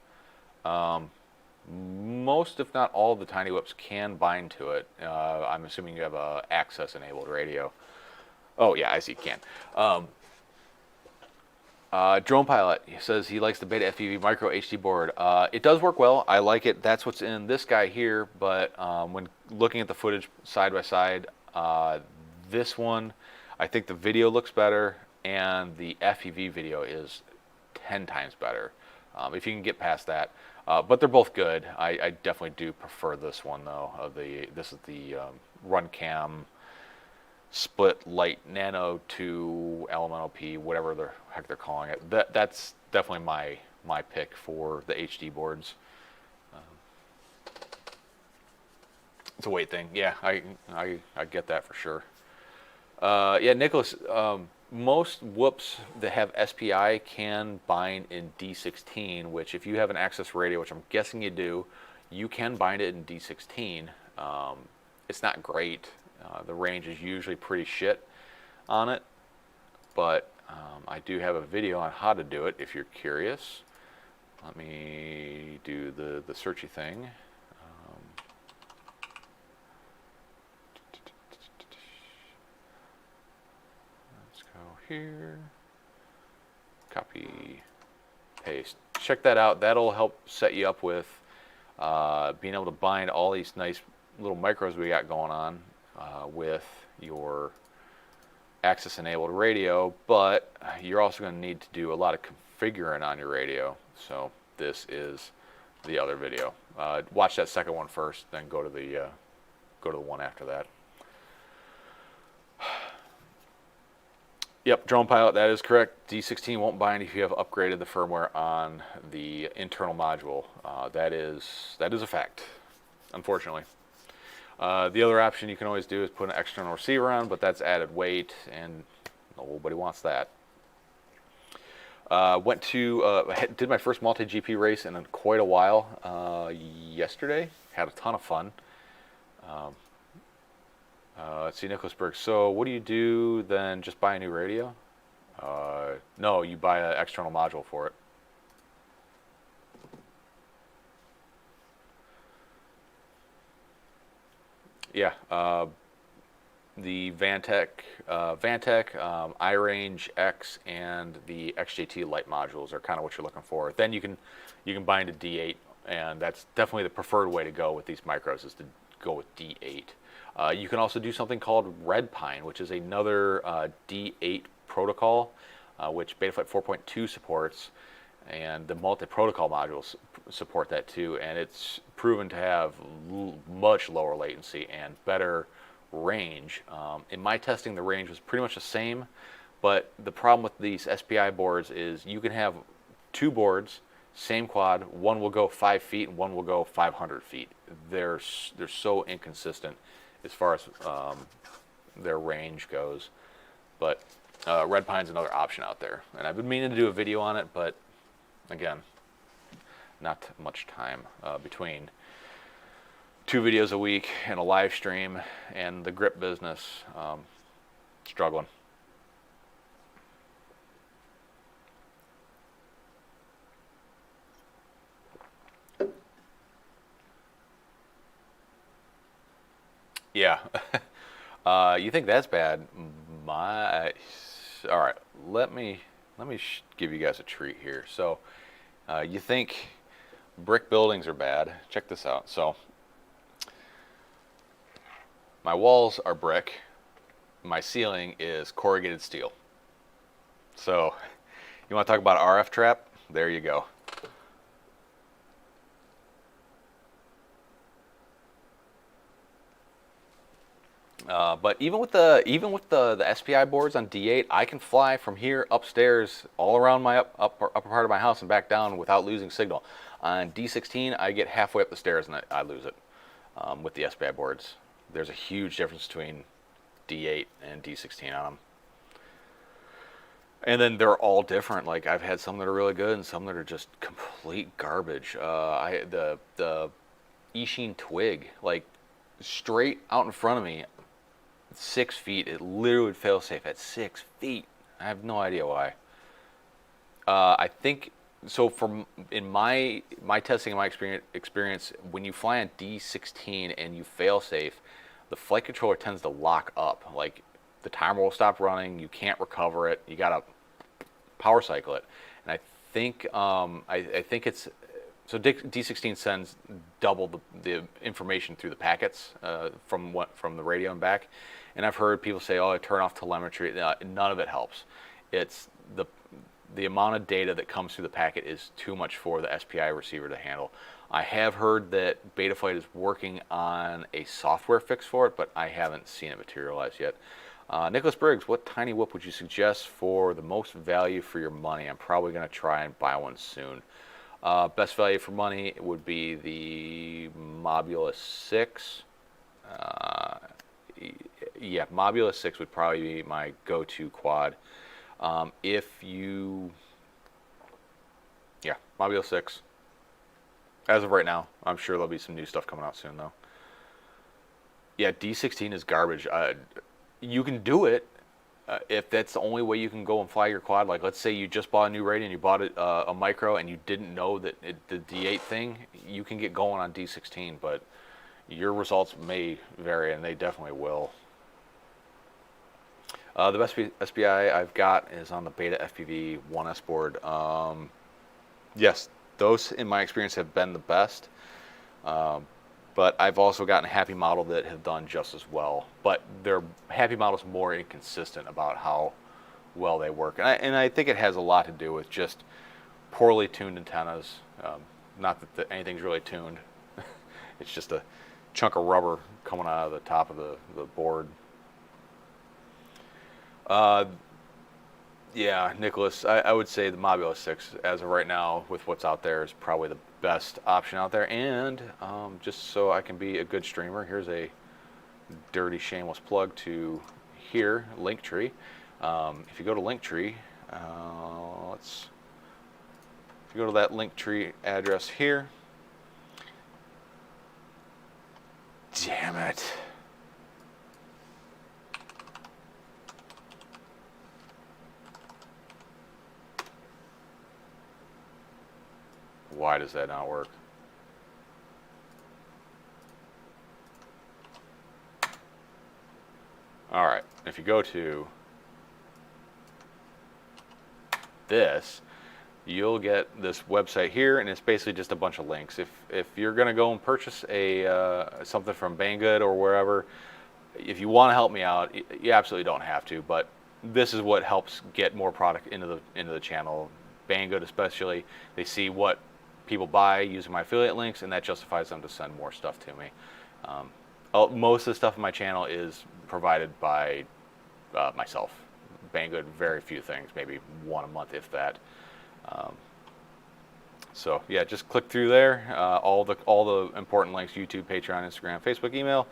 Most, if not all, of the tiny whoops can bind to it. I'm assuming you have a access-enabled radio. Oh yeah, I see, you can. Drone Pilot, he says he likes the Beta FPV Micro HD board. It does work well. I like it. That's what's in this guy here. But when looking at the footage side by side, this one, I think the video looks better, and the FPV video is 10 times better. If you can get past that. But they're both good. I definitely do prefer this one though. This is the RunCam split light nano to elemental P, whatever the heck they're calling it. That's definitely my pick for the HD boards. It's a weight thing. Yeah, I get that for sure. Yeah, Nicholas, most whoops that have SPI can bind in D16, which if you have an access radio, which I'm guessing you do, you can bind it in D16. It's not great. The range is usually pretty shit on it, but I do have a video on how to do it if you're curious. Let me do the searchy thing. Let's go here. Copy, paste. Check that out. That'll help set you up with being able to bind all these nice little micros we got going on with your access enabled radio, but you're also going to need to do a lot of configuring on your radio. So this is the other video. Watch that second one first, then go to the one after that. Yep, Drone Pilot, that is correct. D16 won't bind if you have upgraded the firmware on the internal module. That is a fact, unfortunately. The other option you can always do is put an external receiver on, but that's added weight, and nobody wants that. Did my first multi-GP race in quite a while yesterday. Had a ton of fun. Let's see, Nicholasburg. So what do you do then? Just buy a new radio? No, you buy an external module for it. Yeah, the Vantec, iRange X, and the XJT light modules are kind of what you're looking for. Then you can bind a D8, and that's definitely the preferred way to go with these micros, is to go with D8. You can also do something called Red Pine, which is another D8 protocol, which Betaflight 4.2 supports, and the multi-protocol modules support that too, and it's proven to have much lower latency and better range. In my testing, the range was pretty much the same, but the problem with these SPI boards is you can have two boards, same quad, one will go 5 feet and one will go 500 feet. They're so inconsistent as far as their range goes. But red pine's another option out there, and I've been meaning to do a video on it, but again, not much time between 2 videos a week and a live stream and the grip business. Struggling. Yeah. You think that's bad? All right. Let me give you guys a treat here. So, you think brick buildings are bad? Check this out. So, my walls are brick. My ceiling is corrugated steel. So, you want to talk about RF trap? There you go. But even with the SPI boards on D8, I can fly from here upstairs all around my upper part of my house and back down without losing signal. On D16, I get halfway up the stairs and I lose it with the SPI boards. There's a huge difference between D8 and D16 on them. And then they're all different. Like, I've had some that are really good and some that are just complete garbage. The Ishin Twig, like, straight out in front of me, 6 feet, it literally would fail safe at 6 feet. I have no idea why. I think so. In my testing and my experience, when you fly on D16 and you fail safe, the flight controller tends to lock up. Like, the timer will stop running. You can't recover it. You gotta power cycle it. And I think I think it's so D16 sends double the information through the packets from the radio and back. And I've heard people say, "Oh, I turn off telemetry." None of it helps. It's the amount of data that comes through the packet is too much for the SPI receiver to handle. I have heard that Betaflight is working on a software fix for it, but I haven't seen it materialize yet. Nicholas Briggs, what tiny whoop would you suggest for the most value for your money? I'm probably going to try and buy one soon. Best value for money would be the Mobula 6. Yeah, Mobula 6 would probably be my go-to quad. Yeah, Mobula 6. As of right now, I'm sure there'll be some new stuff coming out soon, though. Yeah, D16 is garbage. You can do it if that's the only way you can go and fly your quad. Like, let's say you just bought a new radio and you bought a micro and you didn't know that the D8 thing, you can get going on D16, but your results may vary, and they definitely will. The best SPI I've got is on the Beta FPV 1S board. Yes, those in my experience have been the best. But I've also gotten a happy model that have done just as well. But their happy models more inconsistent about how well they work. And I think it has a lot to do with just poorly tuned antennas. Not that anything's really tuned. It's just a chunk of rubber coming out of the top of the board. Yeah, Nicholas, I would say the Mobula 6, as of right now, with what's out there, is probably the best option out there. And just so I can be a good streamer, here's a dirty, shameless plug to here, Linktree. If you go to Linktree, if you go to that Linktree address here, damn it. Why does that not work? All right, if you go to this, you'll get this website here, and it's basically just a bunch of links. If you're gonna go and purchase something from Banggood or wherever, if you want to help me out, you absolutely don't have to. But this is what helps get more product into the channel. Banggood especially, they see what people buy using my affiliate links, and that justifies them to send more stuff to me. Most of the stuff on my channel is provided by myself. Banggood, very few things, maybe one a month if that. So yeah, just click through there. All the important links: YouTube, Patreon, Instagram, Facebook, email.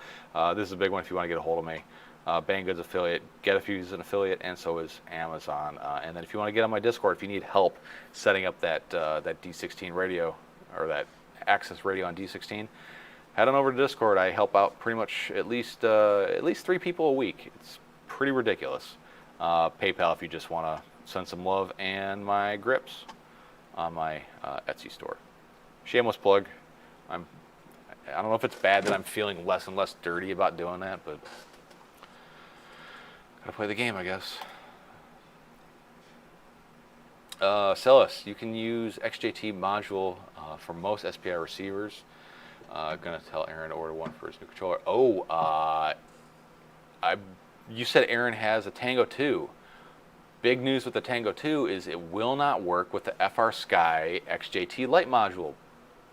This is a big one if you want to get a hold of me. Banggood's affiliate. Get-A-Fuse is an affiliate, and so is Amazon. And then if you want to get on my Discord, if you need help setting up that D16 radio or that access radio on D16, head on over to Discord. I help out pretty much at least 3 people a week. It's pretty ridiculous. PayPal if you just want to send some love, and my grips on my Etsy store. Shameless plug. I don't know if it's bad that I'm feeling less and less dirty about doing that, but gotta play the game, I guess. Celis, you can use XJT module for most SPI receivers. Gonna tell Aaron to order one for his new controller. Oh, you said Aaron has a Tango 2. Big news with the Tango 2 is it will not work with the FR Sky XJT light module.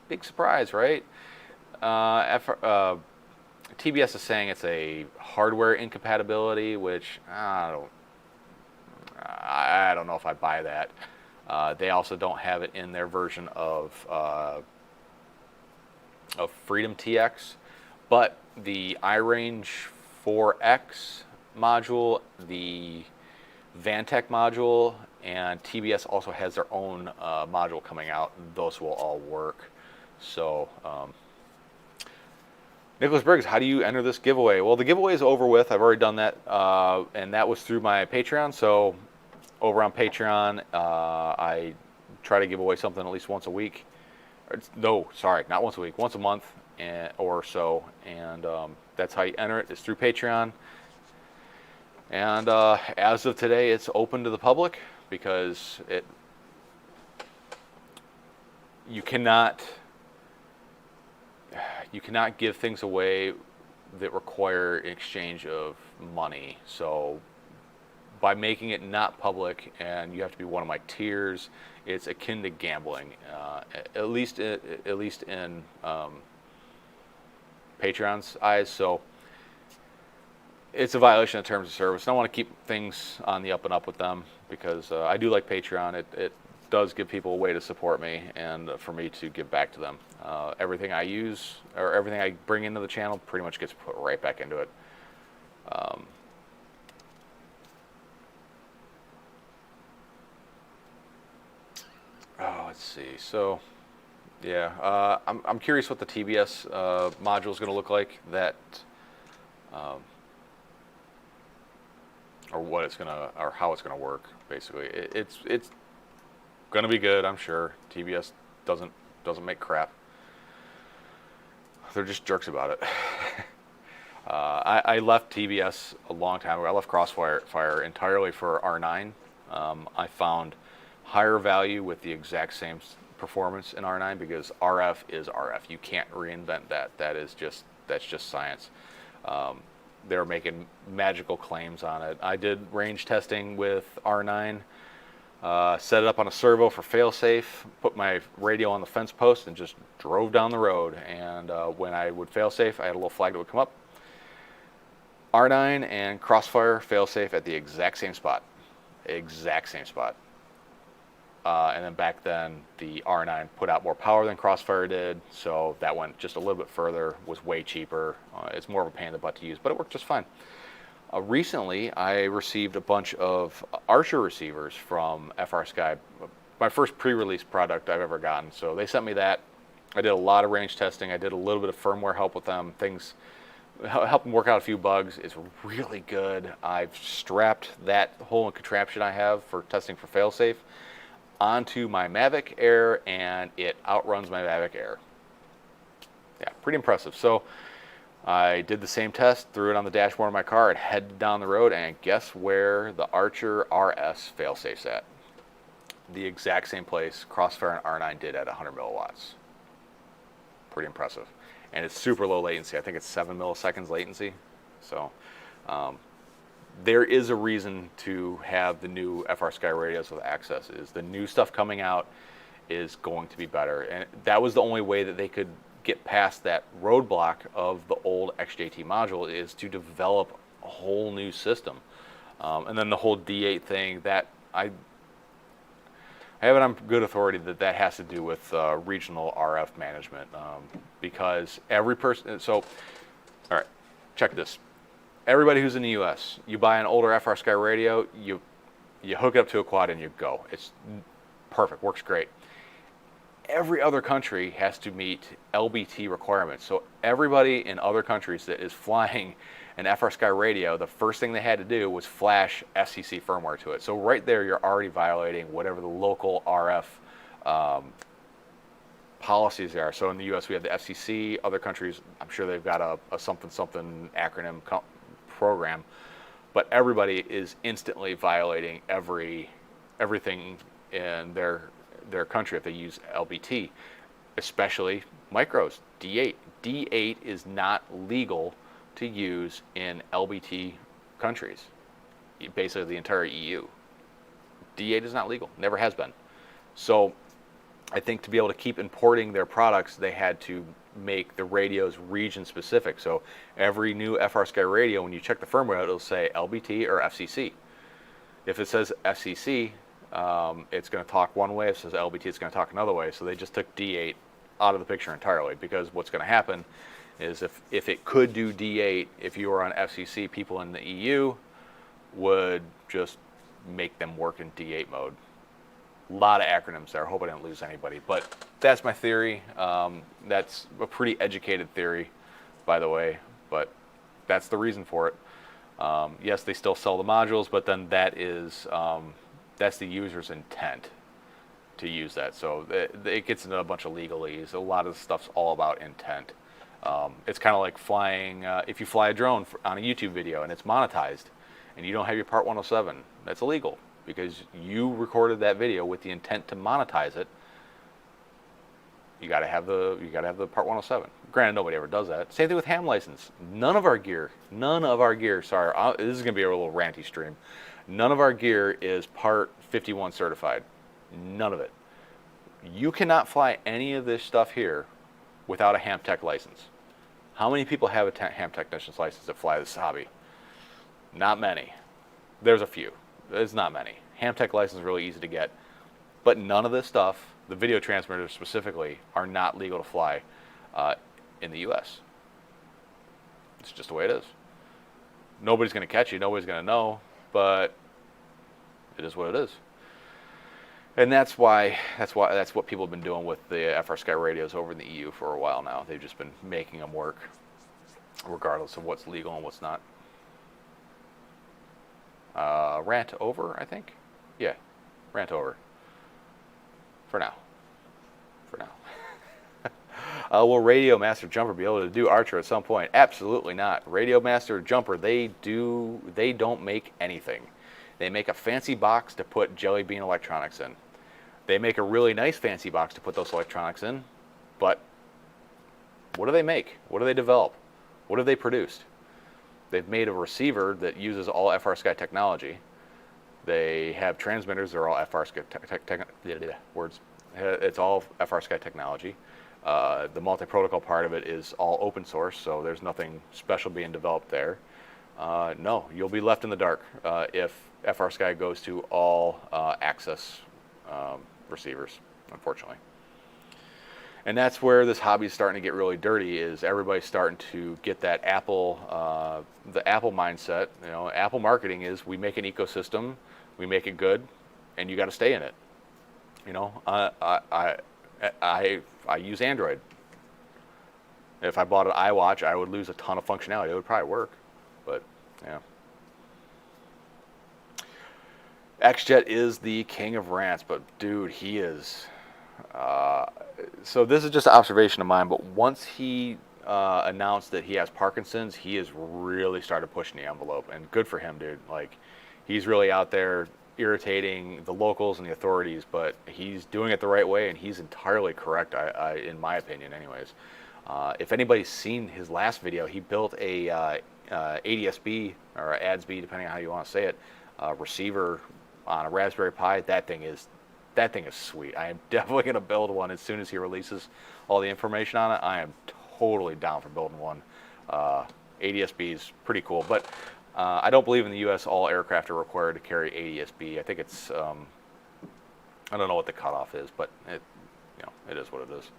Big surprise, right? TBS is saying it's a hardware incompatibility, which I don't know if I buy that. They also don't have it in their version of Freedom TX, but the iRange 4X module, the Vantech module, and TBS also has their own module coming out. Those will all work. So, Nicholas Briggs, how do you enter this giveaway? Well, the giveaway is over with. I've already done that, and that was through my Patreon. So, over on Patreon, I try to give away something at least once a week. No, sorry, not once a week, once a month or so. And that's how you enter it. It's through Patreon. And as of today, it's open to the public because you cannot give things away that require an exchange of money. So by making it not public, and you have to be one of my tiers, it's akin to gambling, at least in Patreon's eyes. So it's a violation of terms of service. And I want to keep things on the up and up with them because I do like Patreon. It does give people a way to support me and for me to give back to them. Everything I use or everything I bring into the channel pretty much gets put right back into it. Let's see. So, yeah, I'm curious what the TBS module is going to look like. Or what it's gonna, or how it's gonna work. Basically, it's gonna be good, I'm sure. TBS doesn't make crap. They're just jerks about it. I left TBS a long time ago. I left Crossfire entirely for R9. I found higher value with the exact same performance in R9 because RF is RF. You can't reinvent that. That's just science. They're making magical claims on it. I did range testing with R9, set it up on a servo for failsafe, put my radio on the fence post, and just drove down the road. And when I would failsafe, I had a little flag that would come up. R9 and Crossfire failsafe at the exact same spot. Exact same spot. And then back then, the R9 put out more power than Crossfire did, so that went just a little bit further, was way cheaper. It's more of a pain in the butt to use, but it worked just fine. Recently, I received a bunch of Archer receivers from FR Sky, my first pre-release product I've ever gotten. So they sent me that. I did a lot of range testing. I did a little bit of firmware help with them, help them work out a few bugs. It's really good. I've strapped that whole contraption I have for testing for failsafe onto my Mavic Air, and it outruns my Mavic Air. Yeah, pretty impressive. So I did the same test, threw it on the dashboard of my car, and headed down the road, and guess where the Archer RS failsafe's at? The exact same place Crossfire and R9 did at 100 milliwatts. Pretty impressive. And it's super low latency. I think it's 7 milliseconds latency. So there is a reason to have the new FR Sky radios with access. Is the new stuff coming out is going to be better, and that was the only way that they could get past that roadblock of the old XJT module, is to develop a whole new system. And then the whole D8 thing, that I I have it on good authority that that has to do with regional RF management, because every person. So, all right, check this. Everybody who's in the U.S., you buy an older FR Sky radio, you hook it up to a quad and you go. It's perfect, works great. Every other country has to meet LBT requirements. So everybody in other countries that is flying an FR Sky radio, the first thing they had to do was flash FCC firmware to it. So right there, you're already violating whatever the local RF policies are. So in the U.S., we have the FCC. Other countries, I'm sure they've got a something acronym program, but everybody is instantly violating everything in their country if they use LBT, especially micros. D8. D8 is not legal to use in LBT countries, basically the entire EU. D8 is not legal, never has been. So I think to be able to keep importing their products, they had to make the radios region specific. So every new FR Sky radio, when you check the firmware, it'll say LBT or FCC. If it says FCC, it's going to talk one way. If it says LBT, it's going to talk another way. So they just took D8 out of the picture entirely, because what's going to happen is if it could do D8, if you were on FCC, people in the EU would just make them work in D8 mode. A lot of acronyms there. I hope I didn't lose anybody, but that's my theory. That's a pretty educated theory, by the way, but that's the reason for it. Yes, they still sell the modules, but then that's the user's intent to use that. So it gets into a bunch of legalese. A lot of the stuff's all about intent. It's kind of like flying, if you fly a drone on a YouTube video and it's monetized and you don't have your Part 107, that's illegal, because you recorded that video with the intent to monetize it. You got to have the Part 107. Granted, nobody ever does that. Same thing with ham license. None of our gear, sorry, this is going to be a little ranty stream. None of our gear is Part 51 certified. None of it. You cannot fly any of this stuff here without a ham tech license. How many people have a ham technician's license that fly this hobby? Not many. There's a few. There's not many. Ham tech license is really easy to get. But none of this stuff, the video transmitters specifically, are not legal to fly in the U.S. It's just the way it is. Nobody's going to catch you. Nobody's going to know. But it is what it is. And that's what people have been doing with the FR Sky radios over in the EU for a while now. They've just been making them work regardless of what's legal and what's not. Rant over, I think? Yeah, rant over. For now. Will Radio Master Jumper be able to do Archer at some point? Absolutely not. Radio Master Jumper, they don't make anything. They make a fancy box to put Jelly Bean electronics in. They make a really nice fancy box to put those electronics in, but what do they make? What do they develop? What have they produced? They've made a receiver that uses all FR Sky technology. They have transmitters that are all FR Sky words. It's all FR Sky technology. The multi-protocol part of it is all open source, so there's nothing special being developed there. No, you'll be left in the dark if FR Sky goes to all access receivers, unfortunately. And that's where this hobby is starting to get really dirty, is everybody's starting to get that Apple, the Apple mindset. You know, Apple marketing is, we make an ecosystem, we make it good, and you got to stay in it. You know, I use Android. If I bought an iWatch, I would lose a ton of functionality. It would probably work, but yeah. XJet is the king of rants, but dude, he is. So this is just an observation of mine, but once he announced that he has Parkinson's, he has really started pushing the envelope, and good for him, dude. Like, he's really out there irritating the locals and the authorities, but he's doing it the right way, and he's entirely correct, in my opinion, anyways. If anybody's seen his last video, he built a ADSB or ADSB, depending on how you want to say it, receiver on a Raspberry Pi. That thing is sweet. I am definitely going to build one as soon as he releases all the information on it. I am totally down for building one. ADSB is pretty cool, but I don't believe in the U.S. all aircraft are required to carry ADSB. I think it's I don't know what the cutoff is, but it is what it is.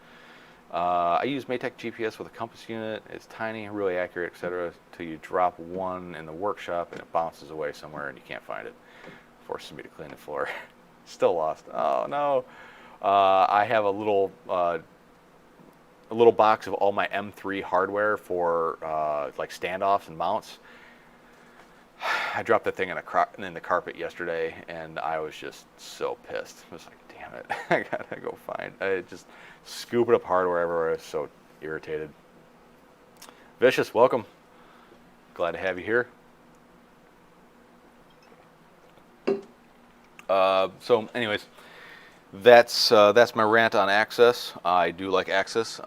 I use Maytech GPS with a compass unit. It's tiny, really accurate, etc. Till you drop one in the workshop and it bounces away somewhere and you can't find it. Forces me to clean the floor. Still lost. Oh no. I have a little box of all my M3 hardware for like standoffs and mounts. I dropped that thing in the carpet yesterday, and I was just so pissed. I was like, damn it, I gotta go find. I just scooping up hardware everywhere. I was so irritated. Vicious, welcome. Glad to have you here. So, anyways, that's my rant on Access. I do like Access.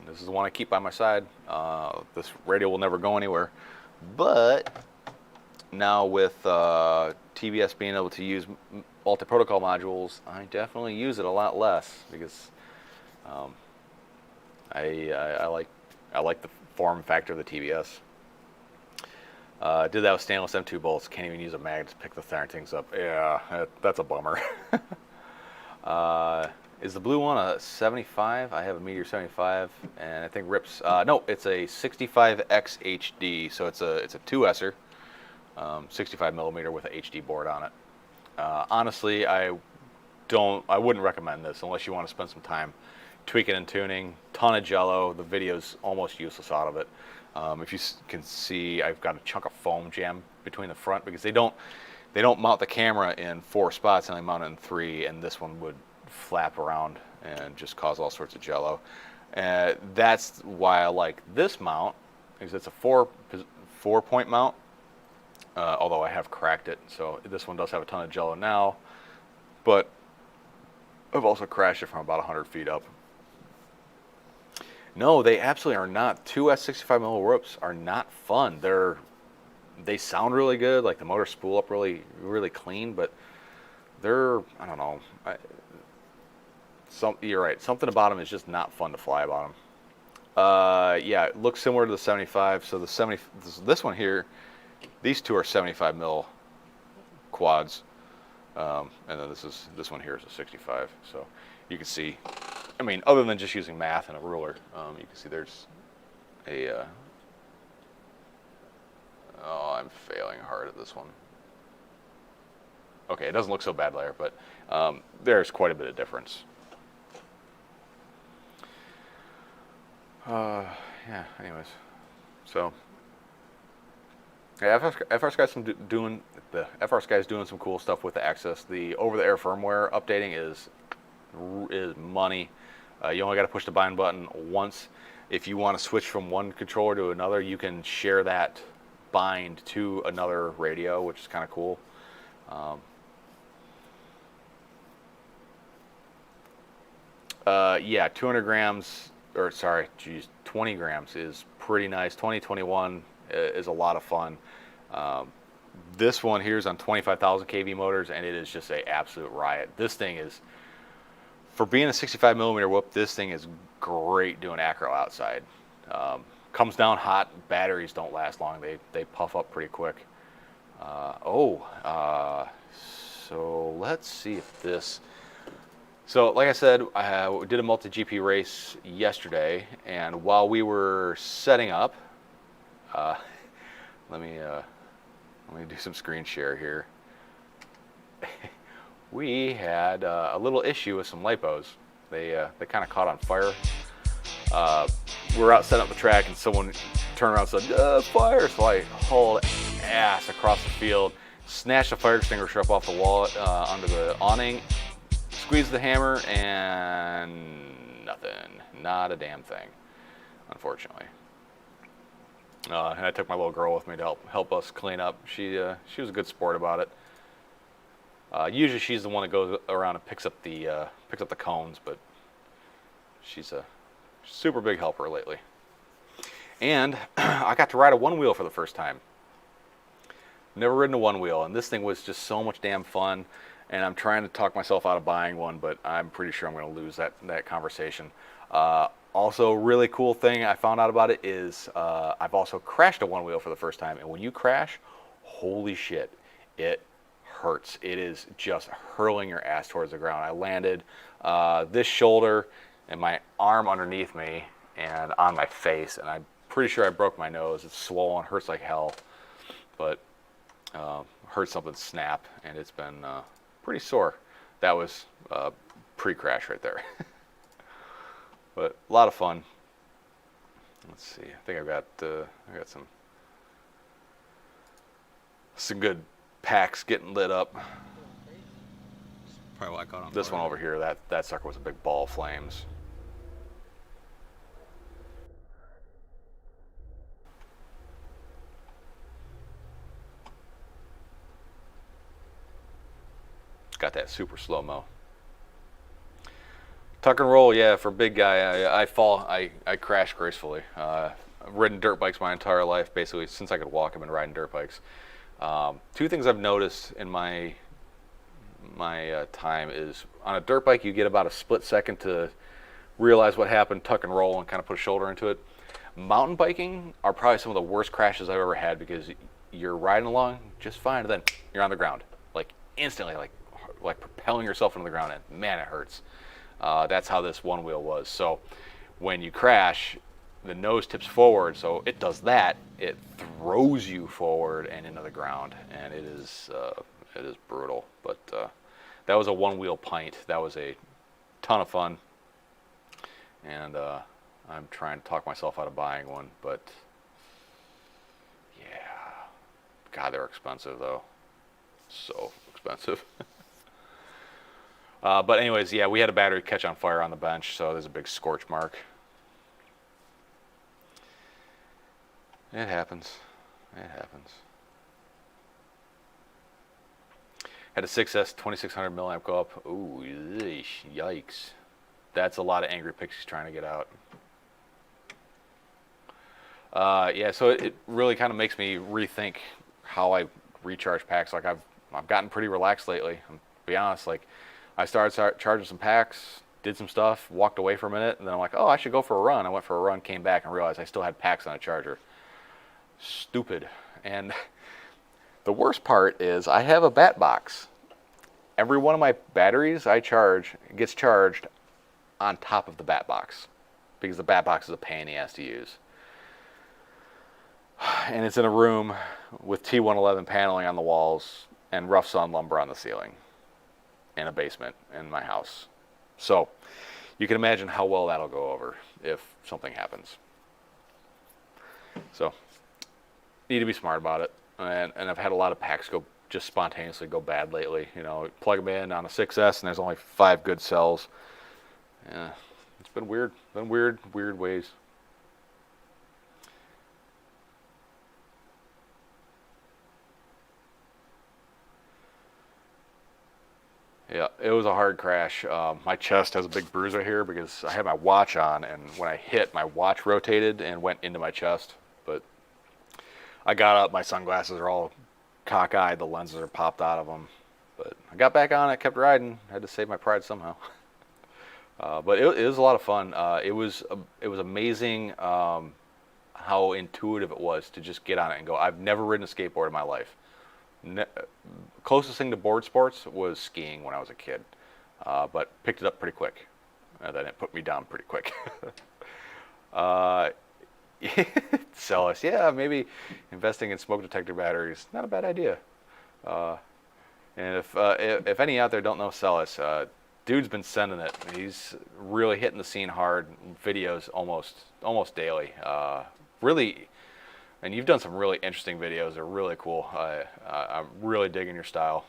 This is the one I keep by my side. This radio will never go anywhere. But now with TBS being able to use multi-protocol modules, I definitely use it a lot less because I like the form factor of the TBS. Did that with stainless M2 bolts. Can't even use a mag to pick the darn things up. Yeah, that's a bummer. Is the blue one a 75? I have a Meteor 75, and I think Rips. No, it's a 65X HD, so it's a 2S'er, 65 millimeter with an HD board on it. Honestly, I wouldn't recommend this unless you want to spend some time tweaking and tuning. Ton of jello. The video's almost useless out of it. If you can see, I've got a chunk of foam jam between the front because they don't mount the camera in 4 spots, and they mount it in 3, and this one would flap around and just cause all sorts of jello. That's why I like this mount, because it's a 4-point mount, although I have cracked it, so this one does have a ton of jello now, but I've also crashed it from about 100 feet up. No, they absolutely are not. 2S 65mm ropes are not fun. They sound really good, like the motors spool up really, really clean, but they're, I don't know. You're right. Something about them is just not fun to fly about them. Yeah, it looks similar to the 75. So this one here, these two are 75 mil quads, and then this one here is a 65. So you can see. I mean, other than just using math and a ruler, you can see there's a. Oh, I'm failing hard at this one. Okay, it doesn't look so bad there, but there's quite a bit of difference. Yeah, anyways, so yeah, FR Sky's doing some cool stuff with the Access. The over-the-air firmware updating is money. You only got to push the bind button once. If you want to switch from one controller to another, you can share that bind to another radio, which is kind of cool. Yeah, 200 grams. Or sorry, 20 grams is pretty nice. 2021 is a lot of fun. This one here is on 25,000 kV motors, and it is just an absolute riot. This thing is, for being a 65 millimeter whoop, this thing is great doing acro outside. Comes down hot. Batteries don't last long. They puff up pretty quick. So let's see if this. So, like I said, I did a multi-GP race yesterday, and while we were setting up, let me do some screen share here. We had a little issue with some lipos. They kind of caught on fire. We were out setting up the track, and someone turned around and said, "Fire!" So I hauled ass across the field, snatched the fire extinguisher up off the wall under the awning. Squeezed the hammer, and nothing. Not a damn thing, unfortunately. And I took my little girl with me to help us clean up. She was a good sport about it. Usually she's the one that goes around and picks up the cones, but she's a super big helper lately. And I got to ride a one wheel for the first time. Never ridden a one wheel, and this thing was just so much damn fun. And I'm trying to talk myself out of buying one, but I'm pretty sure I'm going to lose that conversation. Also, really cool thing I found out about it is I've also crashed a one wheel for the first time. And when you crash, holy shit, it hurts. It is just hurling your ass towards the ground. I landed this shoulder and my arm underneath me and on my face, and I'm pretty sure I broke my nose. It's swollen, hurts like hell, but heard something snap, and it's been pretty sore. That was pre-crash right there. But a lot of fun. Let's see. I think I got some good packs getting lit up. Probably what I caught on This fire. one over here, that sucker was a big ball of flames. Got that super slow-mo. Tuck and roll, yeah, for a big guy, I crash gracefully. I've ridden dirt bikes my entire life, basically, since I could walk. I've been riding dirt bikes. Two things I've noticed in my time is, on a dirt bike, you get about a split second to realize what happened, tuck and roll, and kind of put a shoulder into it. Mountain biking are probably some of the worst crashes I've ever had, because you're riding along just fine, and then you're on the ground, like instantly, like propelling yourself into the ground, and man, it hurts. That's how this one wheel was. So when you crash, the nose tips forward, so it does that. It throws you forward and into the ground, and it is brutal. But that was a one-wheel pint. That was a ton of fun, and I'm trying to talk myself out of buying one. But yeah, God, they're expensive though. So expensive. But anyways, yeah, we had a battery catch on fire on the bench, so there's a big scorch mark. It happens. It happens. Had a 6S 2600 milliamp go up. Ooh, yikes. That's a lot of angry pixies trying to get out. Yeah, so it really kind of makes me rethink how I recharge packs. Like I've gotten pretty relaxed lately. To be honest, like I started charging some packs, did some stuff, walked away for a minute, and then I'm like, oh, I should go for a run. I went for a run, came back, and realized I still had packs on a charger. Stupid. And the worst part is I have a bat box. Every one of my batteries I charge gets charged on top of the bat box, because the bat box is a pain in the ass to use. And it's in a room with T111 paneling on the walls and rough sawn lumber on the ceiling, in a basement in my house. So you can imagine how well that'll go over if something happens. So need to be smart about it. And I've had a lot of packs just spontaneously go bad lately. You know, plug them in on a 6S and there's only 5 good cells. Yeah, it's been weird. Weird ways. Yeah, it was a hard crash. My chest has a big bruise right here because I had my watch on, and when I hit, my watch rotated and went into my chest. But I got up, my sunglasses are all cockeyed, the lenses are popped out of them. But I got back on it, kept riding. I had to save my pride somehow. But it was a lot of fun. It was amazing how intuitive it was to just get on it and go. I've never ridden a skateboard in my life. Closest thing to board sports was skiing when I was a kid, but picked it up pretty quick, and then it put me down pretty quick. Celis, yeah, maybe investing in smoke detector batteries, not a bad idea. And if any out there don't know Celis, dude's been sending it. He's really hitting the scene hard. Videos almost daily. Really. And you've done some really interesting videos. They're really cool. I'm really digging your style.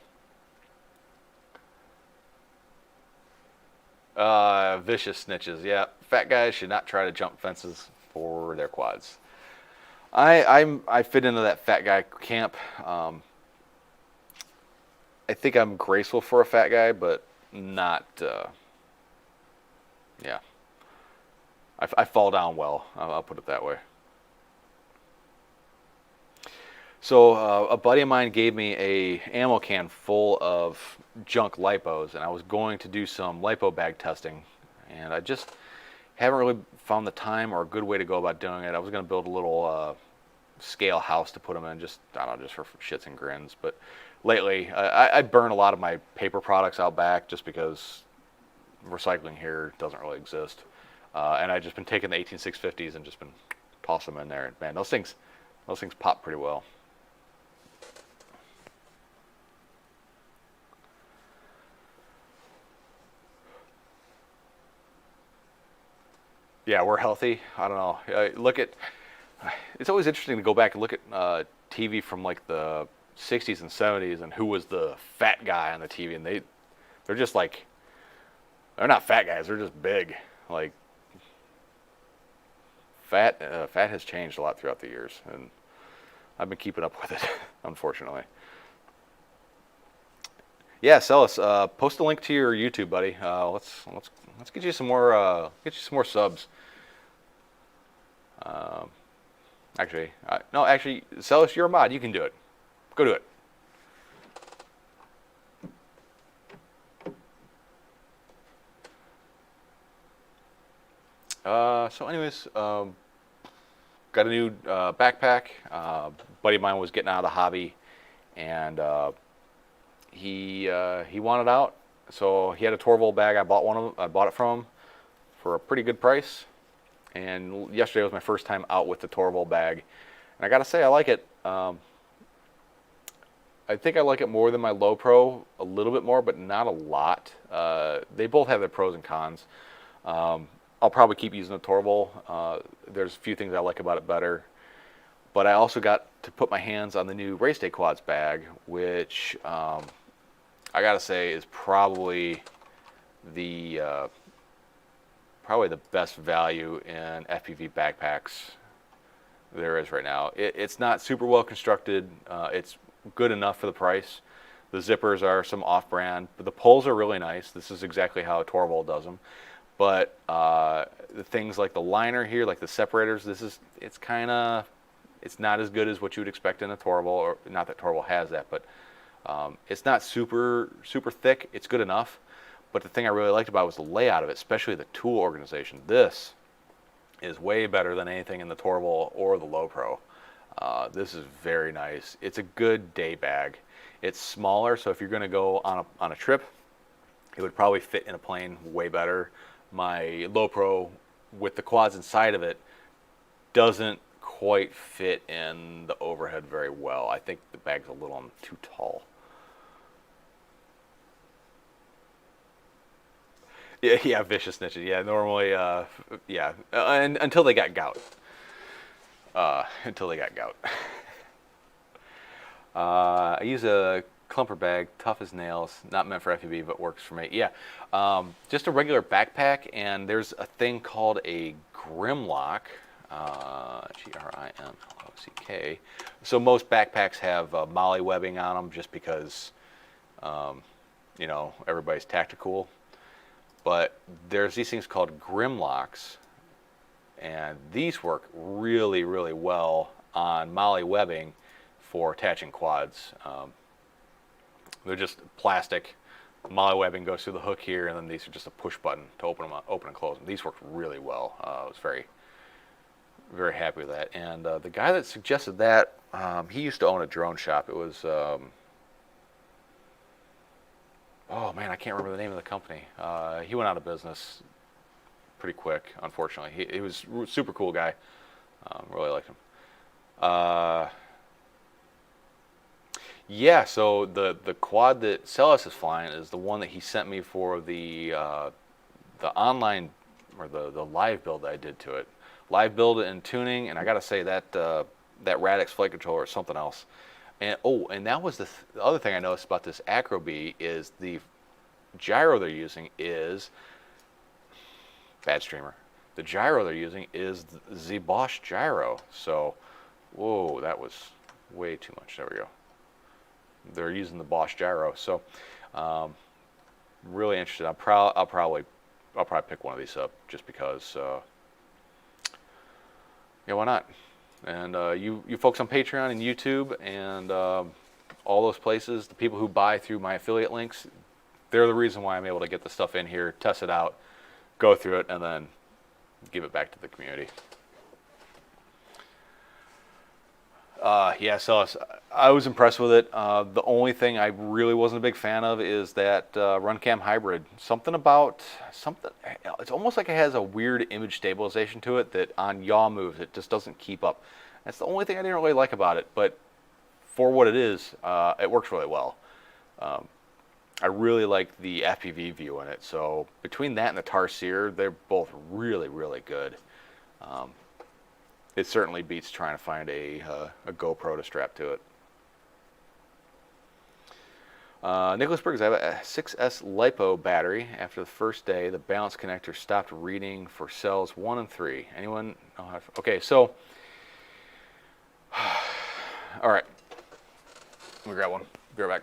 Vicious snitches. Yeah, fat guys should not try to jump fences for their quads. I fit into that fat guy camp. I think I'm graceful for a fat guy, but not. Yeah. I fall down well. I'll put it that way. So a buddy of mine gave me a ammo can full of junk lipos, and I was going to do some lipo bag testing, and I just haven't really found the time or a good way to go about doing it. I was going to build a little scale house to put them in, just I don't know, just for shits and grins. But lately. I burn a lot of my paper products out back just because recycling here doesn't really exist. And I've just been taking the 18650s and just been tossing them in there. And man, those things pop pretty well. Yeah, we're healthy. I don't know. It's always interesting to go back and look at TV from like the 60s and 70s and who was the fat guy on the TV, and they're just like, they're not fat guys, they're just big. Like fat has changed a lot throughout the years, and I've been keeping up with it, unfortunately. Yeah, Celis, post a link to your YouTube, buddy. Let's get you some more subs. Actually, Celis, you're a mod. You can do it. Go do it. So anyways, got a new backpack. Buddy of mine was getting out of the hobby, and he wanted out. So he had a Torvald bag. I bought it from him for a pretty good price. And yesterday was my first time out with the Torvald bag, and I gotta say I like it. I think I like it more than my Low Pro, a little bit more, but not a lot. They both have their pros and cons. I'll probably keep using the Torvald. There's a few things I like about it better, but I also got to put my hands on the new Race Day Quads bag, which I gotta say is probably the best value in FPV backpacks there is right now. It's not super well constructed. It's good enough for the price. The zippers are some off-brand, but the poles are really nice. This is exactly how Torvald does them. But the things like the liner here, like the separators, it's not as good as what you would expect in a Torvald, or not that Torvald has that, but it's not super thick. It's good enough. But the thing I really liked about it was the layout of it, especially the tool organization. This is way better than anything in the Torvald or the Low Pro. This is very nice. It's a good day bag. It's smaller, so if you're going to go on a trip, it would probably fit in a plane way better. My Low Pro, with the quads inside of it, doesn't quite fit in the overhead very well. I think the bag's a little too tall. Yeah, vicious snitches. Yeah, normally, and until they got gout. I use a clumper bag, tough as nails, not meant for FPV, but works for me. Yeah, just a regular backpack, and there's a thing called a Grimlock, Grimlock. So most backpacks have molly webbing on them, just because, everybody's tactical. But there's these things called Grimlocks, and these work really, really well on molly webbing for attaching quads. They're just plastic. Molly webbing goes through the hook here, and then these are just a push button to open and close them. These work really well. I was very, very happy with that. And the guy that suggested that, he used to own a drone shop. It was, oh man, I can't remember the name of the company. He went out of business pretty quick, unfortunately. He was a super cool guy. Really liked him. Yeah, so the quad that Celis is flying is the one that he sent me for the online, or the live build that I did to it. Live build and tuning, and I gotta say that that Radix flight controller is something else. And and that was the other thing I noticed about this Acrobee is the gyro they're using is bad streamer. The gyro they're using is the Bosch gyro. So, whoa, that was way too much. There we go. They're using the Bosch gyro. So, really interested. I'll probably pick one of these up just because. Yeah, why not? And you folks on Patreon and YouTube and all those places, the people who buy through my affiliate links, they're the reason why I'm able to get the stuff in here, test it out, go through it, and then give it back to the community. Yeah, so I was impressed with it. The only thing I really wasn't a big fan of is that RunCam hybrid. Something about something. It's almost like it has a weird image stabilization to it that on yaw moves it just doesn't keep up. That's the only thing I didn't really like about it. But for what it is, it works really well. I really like the FPV view in it. So between that and the Tarsier, they're both really, really good. It certainly beats trying to find a GoPro to strap to it. Nicholas Briggs, I have a 6S LiPo battery. After the first day, the balance connector stopped reading for cells 1 and 3. Anyone know how to, okay, so, all right. Let me grab one. Be right back.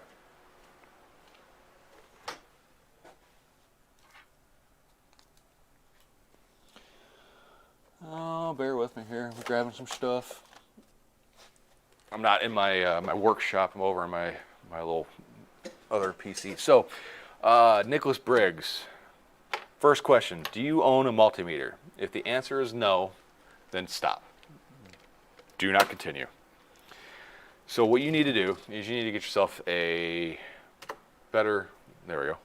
Oh, bear with me here. We're grabbing some stuff. I'm not in my my workshop. I'm over in my little other PC. So, Nicholas Briggs. First question: do you own a multimeter? If the answer is no, then stop. Do not continue. So what you need to do is you need to get yourself a better. There we go.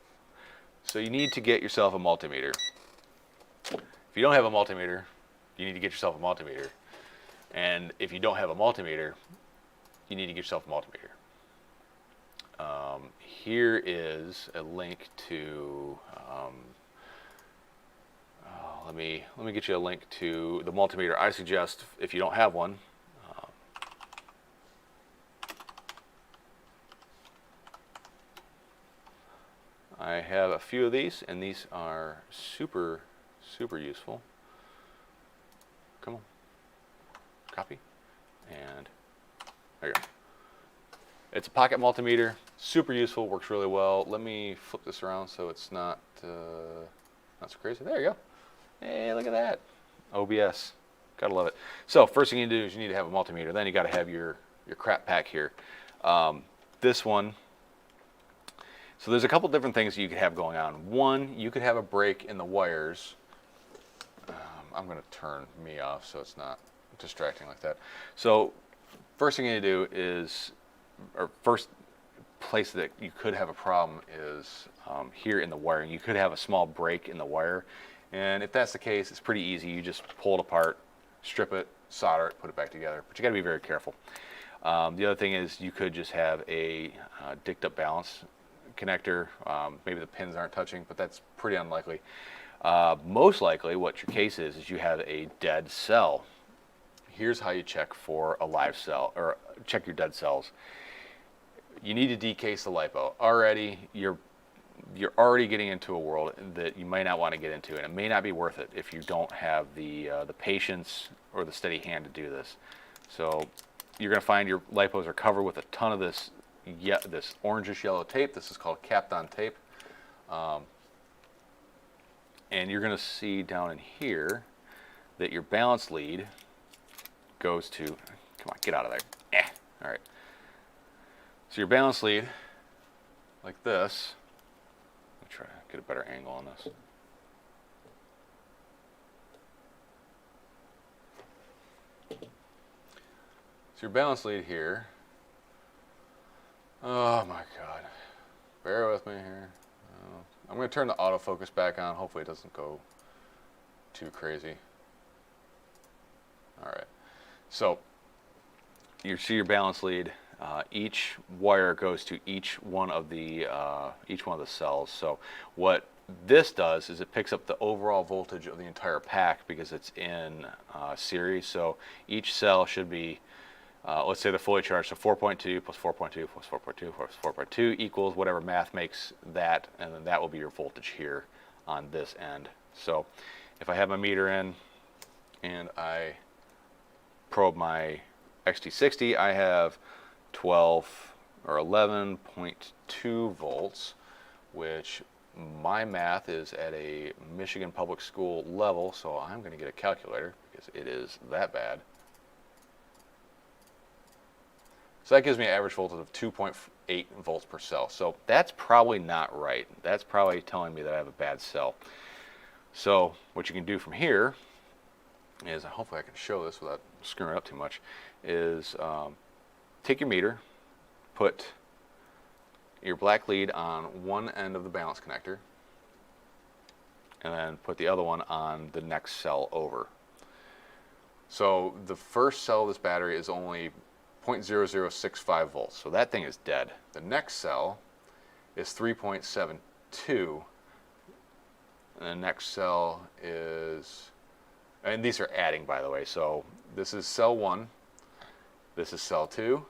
So you need to get yourself a multimeter. If you don't have a multimeter, you need to get yourself a multimeter. And if you don't have a multimeter, you need to get yourself a multimeter. Here is a link to, let me get you a link to the multimeter I suggest if you don't have one. I have a few of these, and these are super, super useful. Come on, copy, and there you go. It's a pocket multimeter, super useful, works really well. Let me flip this around so it's not so crazy. There you go. Hey, look at that. OBS, gotta love it. So first thing you need to do is you need to have a multimeter. Then you gotta have your crap pack here. This one. So there's a couple different things you could have going on. One, you could have a break in the wires. I'm going to turn me off so it's not distracting like that. So first thing you need to do is, or first place that you could have a problem is here in the wiring. You could have a small break in the wire. And if that's the case, it's pretty easy. You just pull it apart, strip it, solder it, put it back together. But you got to be very careful. The other thing is you could just have a dicked up balance connector. Maybe the pins aren't touching, but that's pretty unlikely. Most likely what your case is you have a dead cell. Here's how you check for a live cell, or check your dead cells. You need to decase the LiPo. Already, you're already getting into a world that you might not want to get into, and it may not be worth it if you don't have the patience or the steady hand to do this. So you're going to find your LiPos are covered with a ton of this orangish yellow tape. This is called Kapton tape. And you're going to see down in here that your balance lead goes to, come on, get out of there. All right. So your balance lead, like this. Let me try to get a better angle on this. So your balance lead here. Oh my God. Bear with me here. I'm going to turn the autofocus back on. Hopefully it doesn't go too crazy. All right. So you see your balance lead. Each wire goes to each one of the cells. So what this does is it picks up the overall voltage of the entire pack because it's in series. So each cell should be, let's say they're fully charged, so 4.2 plus 4.2 plus 4.2 plus 4.2 equals whatever math makes that, and then that will be your voltage here on this end. So if I have my meter in and I probe my XT60, I have 12 or 11.2 volts, which my math is at a Michigan public school level, so I'm going to get a calculator because it is that bad. So that gives me an average voltage of 2.8 volts per cell. So that's probably not right. That's probably telling me that I have a bad cell. So what you can do from here is, hopefully I can show this without screwing it up too much, is take your meter, put your black lead on one end of the balance connector, and then put the other one on the next cell over. So the first cell of this battery is only 0.0065 volts, so that thing is dead. The next cell is 3.72, and the next cell is, and these are adding, by the way, so this is cell 1, this is cell 2,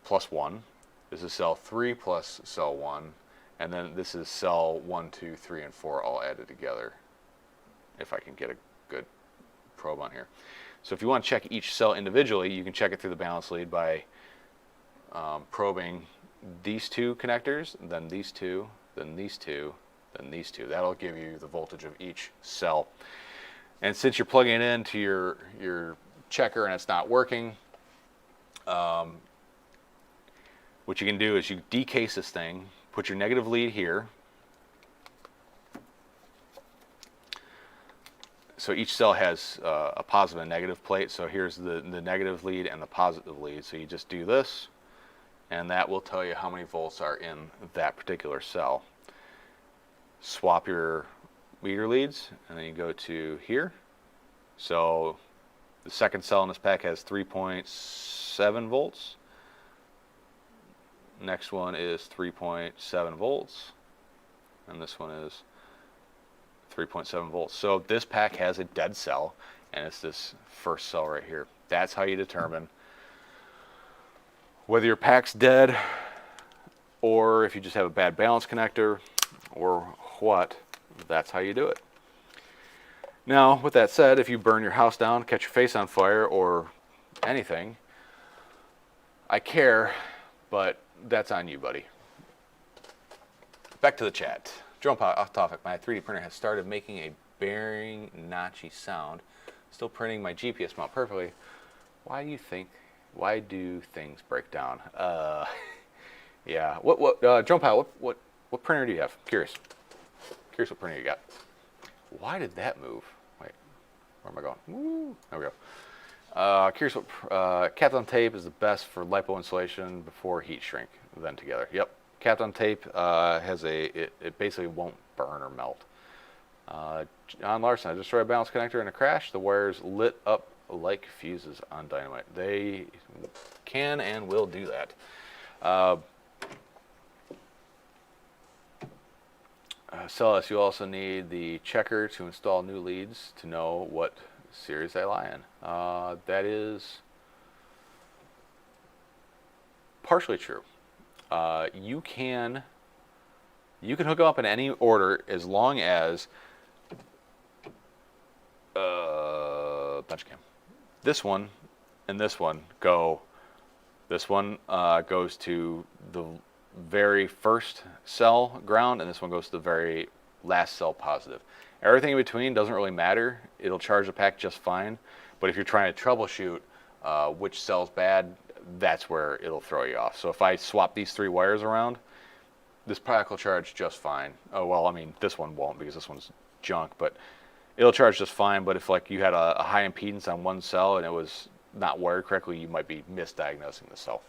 plus 1, this is cell 3 plus cell 1, and then this is cell 1, 2, 3, and 4 all added together, if I can get a good probe on here. So if you want to check each cell individually, you can check it through the balance lead by probing these two connectors, then these two, then these two, then these two. That'll give you the voltage of each cell. And since you're plugging it into your checker and it's not working, what you can do is you decase this thing, put your negative lead here. So each cell has a positive and negative plate. So here's the negative lead and the positive lead. So you just do this, and that will tell you how many volts are in that particular cell. Swap your meter leads, and then you go to here. So the second cell in this pack has 3.7 volts. Next one is 3.7 volts, and this one is 3.7 volts. So this pack has a dead cell, and it's this first cell right here. That's how you determine whether your pack's dead, or if you just have a bad balance connector, or what. That's how you do it. Now, with that said, if you burn your house down, catch your face on fire, or anything, I care, but that's on you, buddy. Back to the chat. Jump off topic. My 3D printer has started making a bearing notchy sound. Still printing my GPS mount perfectly. Why do things break down? Yeah. Jump out. What printer do you have? Curious what printer you got. Why did that move? Wait, where am I going? Woo, there we go. Curious what Kapton tape is the best for lipo insulation before heat shrink, then together. Yep. Kapton tape has it basically won't burn or melt. John Larson, I destroyed a balance connector in a crash. The wires lit up like fuses on dynamite. They can and will do that. Celis, you also need the checker to install new leads to know what series they lie in. That is partially true. You can hook them up in any order as long as punch cam. This one and this one go. This one goes to the very first cell ground, and this one goes to the very last cell positive. Everything in between doesn't really matter. It'll charge the pack just fine. But if you're trying to troubleshoot which cell's bad, that's where it'll throw you off. So if I swap these 3 wires around, this pack will charge just fine. Oh, well, I mean, this one won't because this one's junk, but it'll charge just fine. But if like you had a high impedance on one cell and it was not wired correctly, you might be misdiagnosing the cell.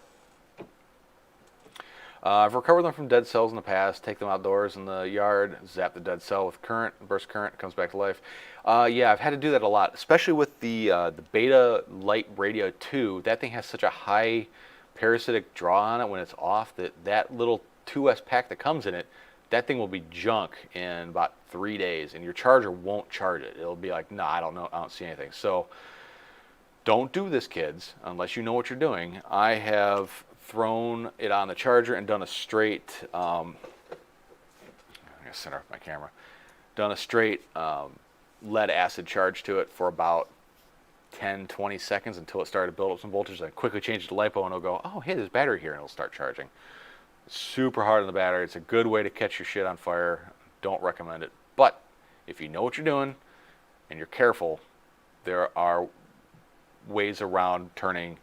I've recovered them from dead cells in the past. Take them outdoors in the yard, zap the dead cell with current, burst current, comes back to life. Yeah, I've had to do that a lot, especially with the Beta Light Radio 2. That thing has such a high parasitic draw on it when it's off that little 2S pack that comes in it, that thing will be junk in about 3 days, and your charger won't charge it. It'll be like, nah, I don't know, I don't see anything. So don't do this, kids, unless you know what you're doing. I have thrown it on the charger and done a straight, I'm gonna center up my camera, done a straight lead acid charge to it for about 10-20 seconds until it started to build up some voltage. Then quickly change it to LiPo and it'll go, oh, hey, there's battery here, and it'll start charging. Super hard on the battery. It's a good way to catch your shit on fire. Don't recommend it. But if you know what you're doing and you're careful, there are ways around turning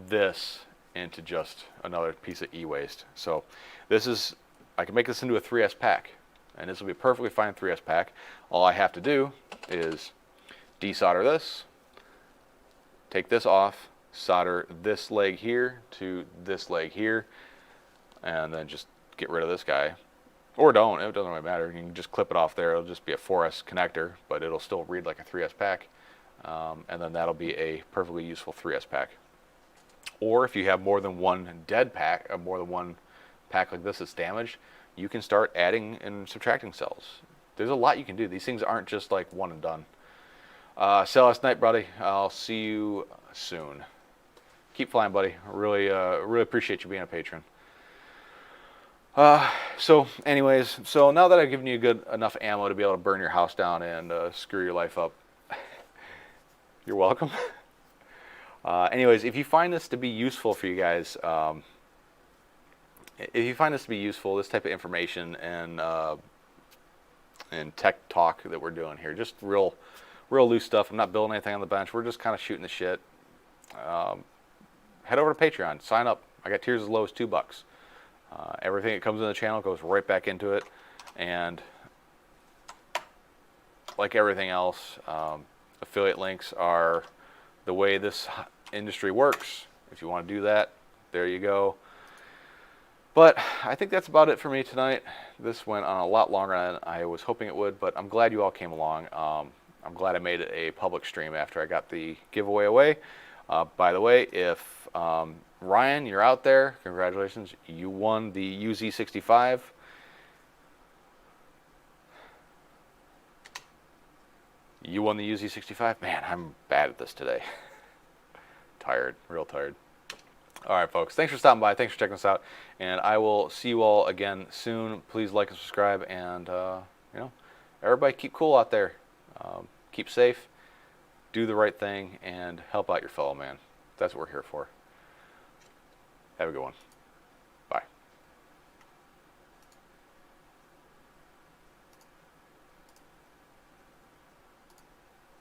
this into just another piece of e-waste. So this is, I can make this into a 3S pack, and this will be a perfectly fine 3S pack. All I have to do is desolder this, take this off, solder this leg here to this leg here, and then just get rid of this guy. Or don't, it doesn't really matter. You can just clip it off there. It'll just be a 4S connector, but it'll still read like a 3S pack. And then that'll be a perfectly useful 3S pack. Or if you have more than one dead pack, or more than one pack like this that's damaged, you can start adding and subtracting cells. There's a lot you can do. These things aren't just like one and done. Sell last night, buddy. I'll see you soon. Keep flying, buddy. Really appreciate you being a patron. So anyways, so now that I've given you good enough ammo to be able to burn your house down and screw your life up, you're welcome. Anyways, if you find this to be useful for you guys, if you find this to be useful, this type of information and tech talk that we're doing here, just real loose stuff. I'm not building anything on the bench. We're just kind of shooting the shit. Head over to Patreon, sign up. I got tiers as low as $2. Everything that comes in the channel goes right back into it, and like everything else, affiliate links are the way this industry works. If you want to do that, there you go. But I think that's about it for me tonight. This went on a lot longer than I was hoping it would, but I'm glad you all came along. I'm glad I made it a public stream after I got the giveaway away. By the way, if Ryan, you're out there, congratulations. You won the UZ65. You won the UZ65? Man, I'm bad at this today. Tired, real tired. All right, folks, thanks for stopping by. Thanks for checking us out. And I will see you all again soon. Please like and subscribe. And, you know, everybody keep cool out there. Keep safe. Do the right thing and help out your fellow man. That's what we're here for. Have a good one.